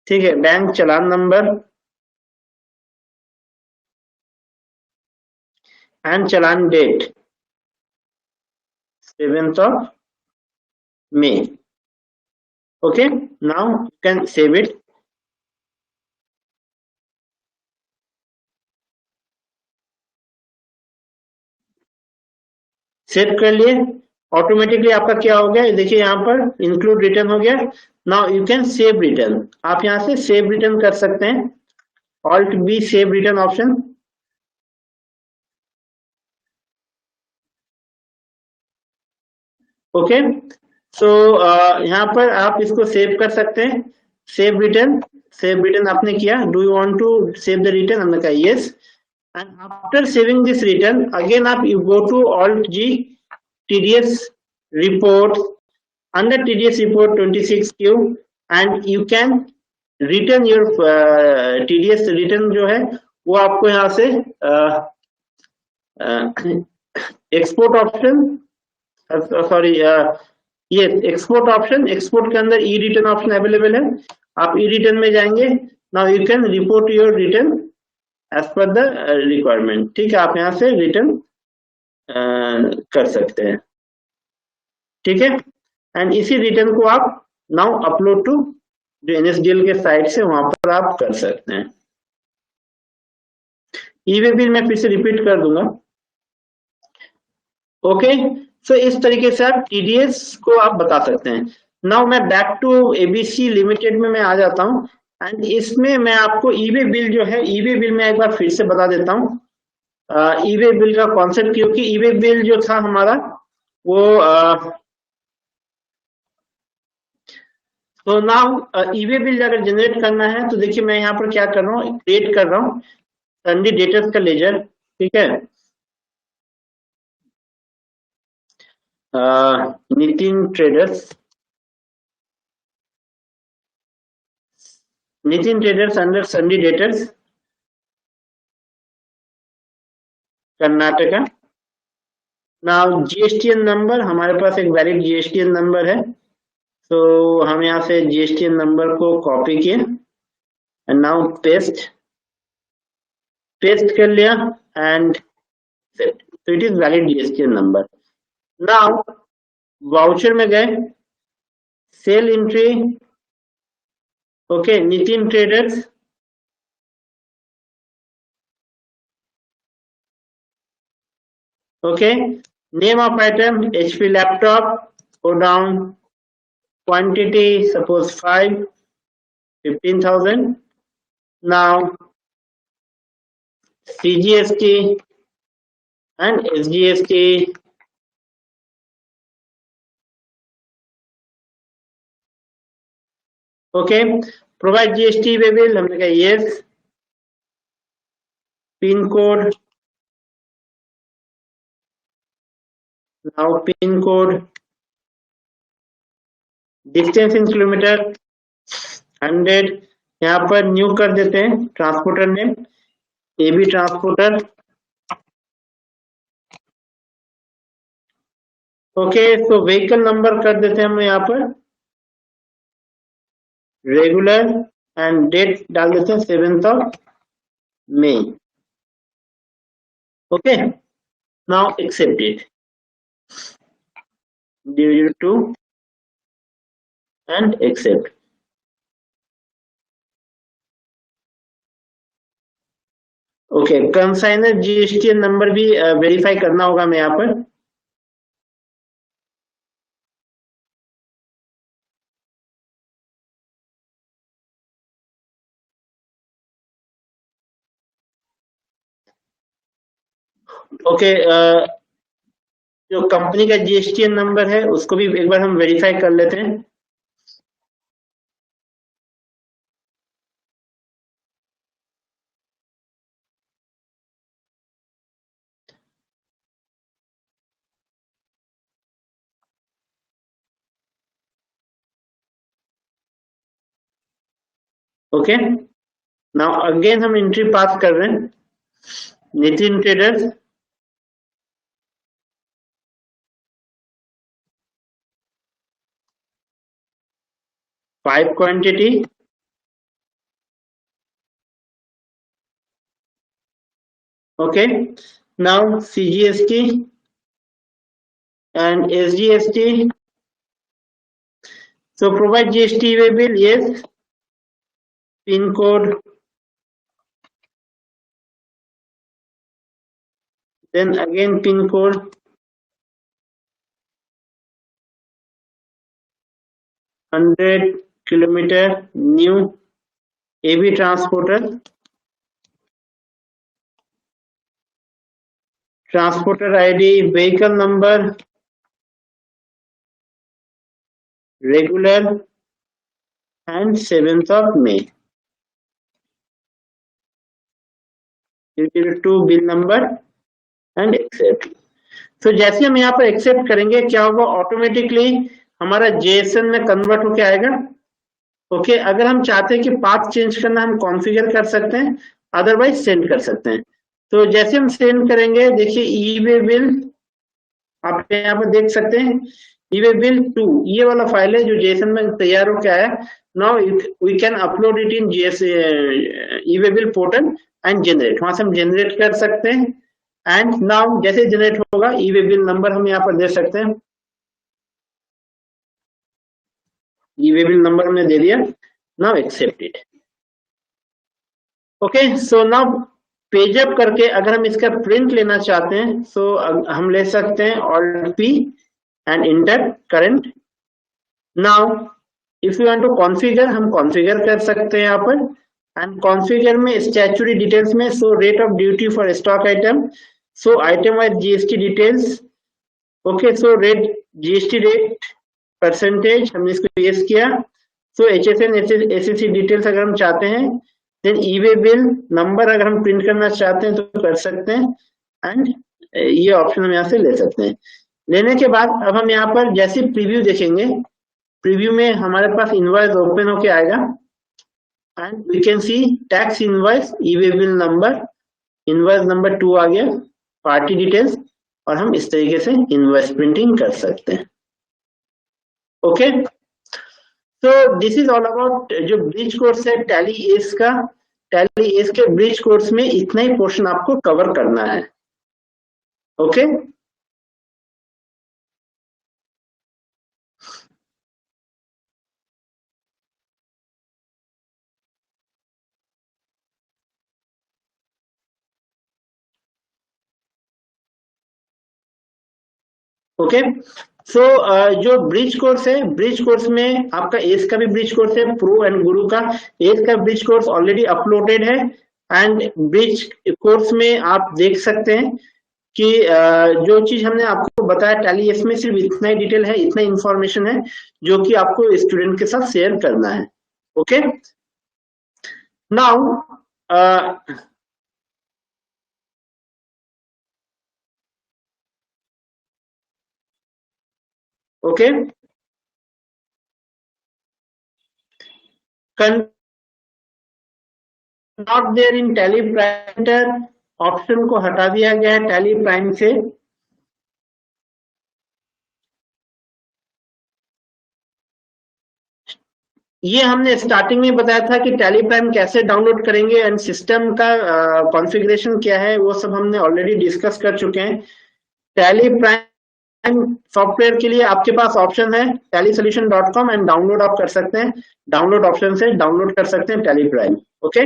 ठीक है, bank challan number and challan date 7 May। Okay, now you can save it. Save कर लिए, ऑटोमेटिकली आपका क्या हो गया, देखिए यहाँ पर इंक्लूड रिटर्न हो गया। Now you can save return, आप यहाँ से सेव रिटर्न कर सकते हैं, alt B save return option. Okay, so यहाँ पर आप इसको सेव कर सकते हैं, सेव रिटर्न। सेव रिटर्न आपने किया, do you want to save the return, हमने कहा yes. And after saving this return again आप you go to alt G, TDS report, under TDS report 26Q, and you can return your TDS return जो है वो आपको यहाँ से export option, sorry ये एक्सपोर्ट ऑप्शन, एक्सपोर्ट के अंदर ई रिटर्न ऑप्शन अवेलेबल है, आप ई रिटर्न में जाएंगे। Now you can report your return as per the requirement, ठीक है, आप यहाँ से रिटर्न कर सकते हैं, ठीक है। एंड इसी रिटर्न को आप नाउ अपलोड टू जो एनएसडीएल के साइट से वहां पर आप कर सकते हैं। ई वे बिल मैं फिर से रिपीट कर दूंगा। ओके, सो इस तरीके से आप टीडीएस को आप बता सकते हैं। नाउ मैं बैक टू एबीसी लिमिटेड में मैं आ जाता हूँ, एंड इसमें मैं आपको ई वे बिल जो है, ई वे बिल मैं एक बार फिर से बता देता हूँ ई वे बिल का कॉन्सेप्ट, क्योंकि ई वे बिल जो था हमारा वो तो नाउ ई वे बिल अगर जनरेट करना है तो देखिए मैं यहाँ पर क्या कर रहा हूँ, क्रिएट कर रहा हूँ सन्डी डेटर्स का लेजर, ठीक है। Nitin traders, Nitin traders under सन्डी debtors Karnataka, now GSTN number, हमारे पास एक वैलिड जीएसटीएन नंबर है, तो हम यहाँ से जीएसटीएन नंबर को कॉपी किए एंड नाउ पेस्ट कर लिया एंड तो it is valid GSTN number. Now voucher में गए, sale entry, okay, Nitin traders, okay, name of item HP laptop, go down, quantity suppose 5, 15,000. Now CGST and SGST, okay, provide GST bill, हमने कहा yes, pin code, now pin code, distance in kilometre 100, यहाँ पर new कर देते हैं transporter name AB transporter, okay, तो vehicle number कर देते हैं हम यहाँ पर रेगुलर एंड डेट डाल देते हैं 7th of May, okay, now accept it, divided 2 and accept, okay, consignor GST number भी वेरीफाई करना होगा हमें यहाँ पर, ओके, जो कंपनी का जीएसटी नंबर है उसको भी एक बार हम वेरीफाई कर लेते हैं, ओके, नाउ अगेन हम एंट्री पास कर रहे हैं, Nitin traders, five quantity, okay, now CGST and SGST, so provide GST bill, yes, pin code, then again pin code, 100 kilometer, new AB transporter, transporter ID, vehicle number, regular and 7th of May, 002 bill number and accept. तो जैसे हम यहाँ पर accept करेंगे क्या होगा, automatically हमारा JSON में कन्वर्ट होके आएगा, ओके, अगर हम चाहते हैं कि पाथ चेंज करना हम कॉन्फ़िगर कर सकते हैं, अदरवाइज सेंड कर सकते हैं, तो जैसे हम सेंड करेंगे देखिए ई वे बिल आप यहाँ पर देख सकते हैं, ई वे बिल 2 ये वाला फाइल है जो जेएसएन में तैयार होकर आया, now we can upload it in जीएस e way bill portal and generate, वहां से हम जनरेट कर सकते हैं, एंड नाउ जैसे जनरेट होगा ई वे बिल नंबर हम यहाँ पर दे सकते हैं, ई वे बिल नंबर हमने दे दिया, now accept it, okay, so now page up करके अगर हम इसका प्रिंट लेना चाहते हैं सो हम ले सकते हैं Alt P and enter current, now if you want to configure हम कॉन्फ़िगर कर सकते हैं यहाँ पर, एंड कॉन्फ़िगर में स्टैट्यूटरी डिटेल्स में so rate of duty for stock item, so item wise GST details, okay, so rate GST rate percentage हमने इसको यस किया, सो एचएसएन एसएससी डिटेल्स अगर हम चाहते हैं, then e way bill number अगर हम प्रिंट करना चाहते हैं तो कर सकते हैं, एंड ये ऑप्शन हम यहाँ से ले सकते हैं, लेने के बाद अब हम यहाँ पर जैसे प्रीव्यू देखेंगे, प्रीव्यू में हमारे पास इनवॉइस ओपन होके आएगा and we can see tax invoice, e way bill number, invoice number 2 आ गया, पार्टी डिटेल्स और हम इस तरीके से इनवॉइस प्रिंटिंग कर सकते हैं। ओके, तो दिस इज ऑल अबाउट जो ब्रिज कोर्स है टैली एस का। टैली एस के ब्रिज कोर्स में इतना ही पोर्शन आपको कवर करना है। Okay, okay. सो जो ब्रिज कोर्स है, ब्रिज कोर्स में आपका एस का भी ब्रिज कोर्स है, प्रो एंड गुरु का। एस का ब्रिज कोर्स ऑलरेडी अपलोडेड है, एंड ब्रिज कोर्स में आप देख सकते हैं कि जो चीज हमने आपको बताया टैली एस में सिर्फ इतना ही डिटेल है, इतना इंफॉर्मेशन है जो कि आपको स्टूडेंट के साथ शेयर करना है। Okay, now okay, not there in Tally Prime option को हटा दिया गया है टैली प्राइम से। ये हमने स्टार्टिंग में बताया था कि टैली प्राइम कैसे डाउनलोड करेंगे एंड सिस्टम का कॉन्फ़िगरेशन क्या है, वो सब हमने ऑलरेडी डिस्कस कर चुके हैं। टैली प्राइम सॉफ्टवेयर के लिए आपके पास ऑप्शन है tallysolution.com एंड डाउनलोड आप कर सकते हैं। डाउनलोड ऑप्शन से डाउनलोड कर सकते हैं टैली प्राइम। ओके,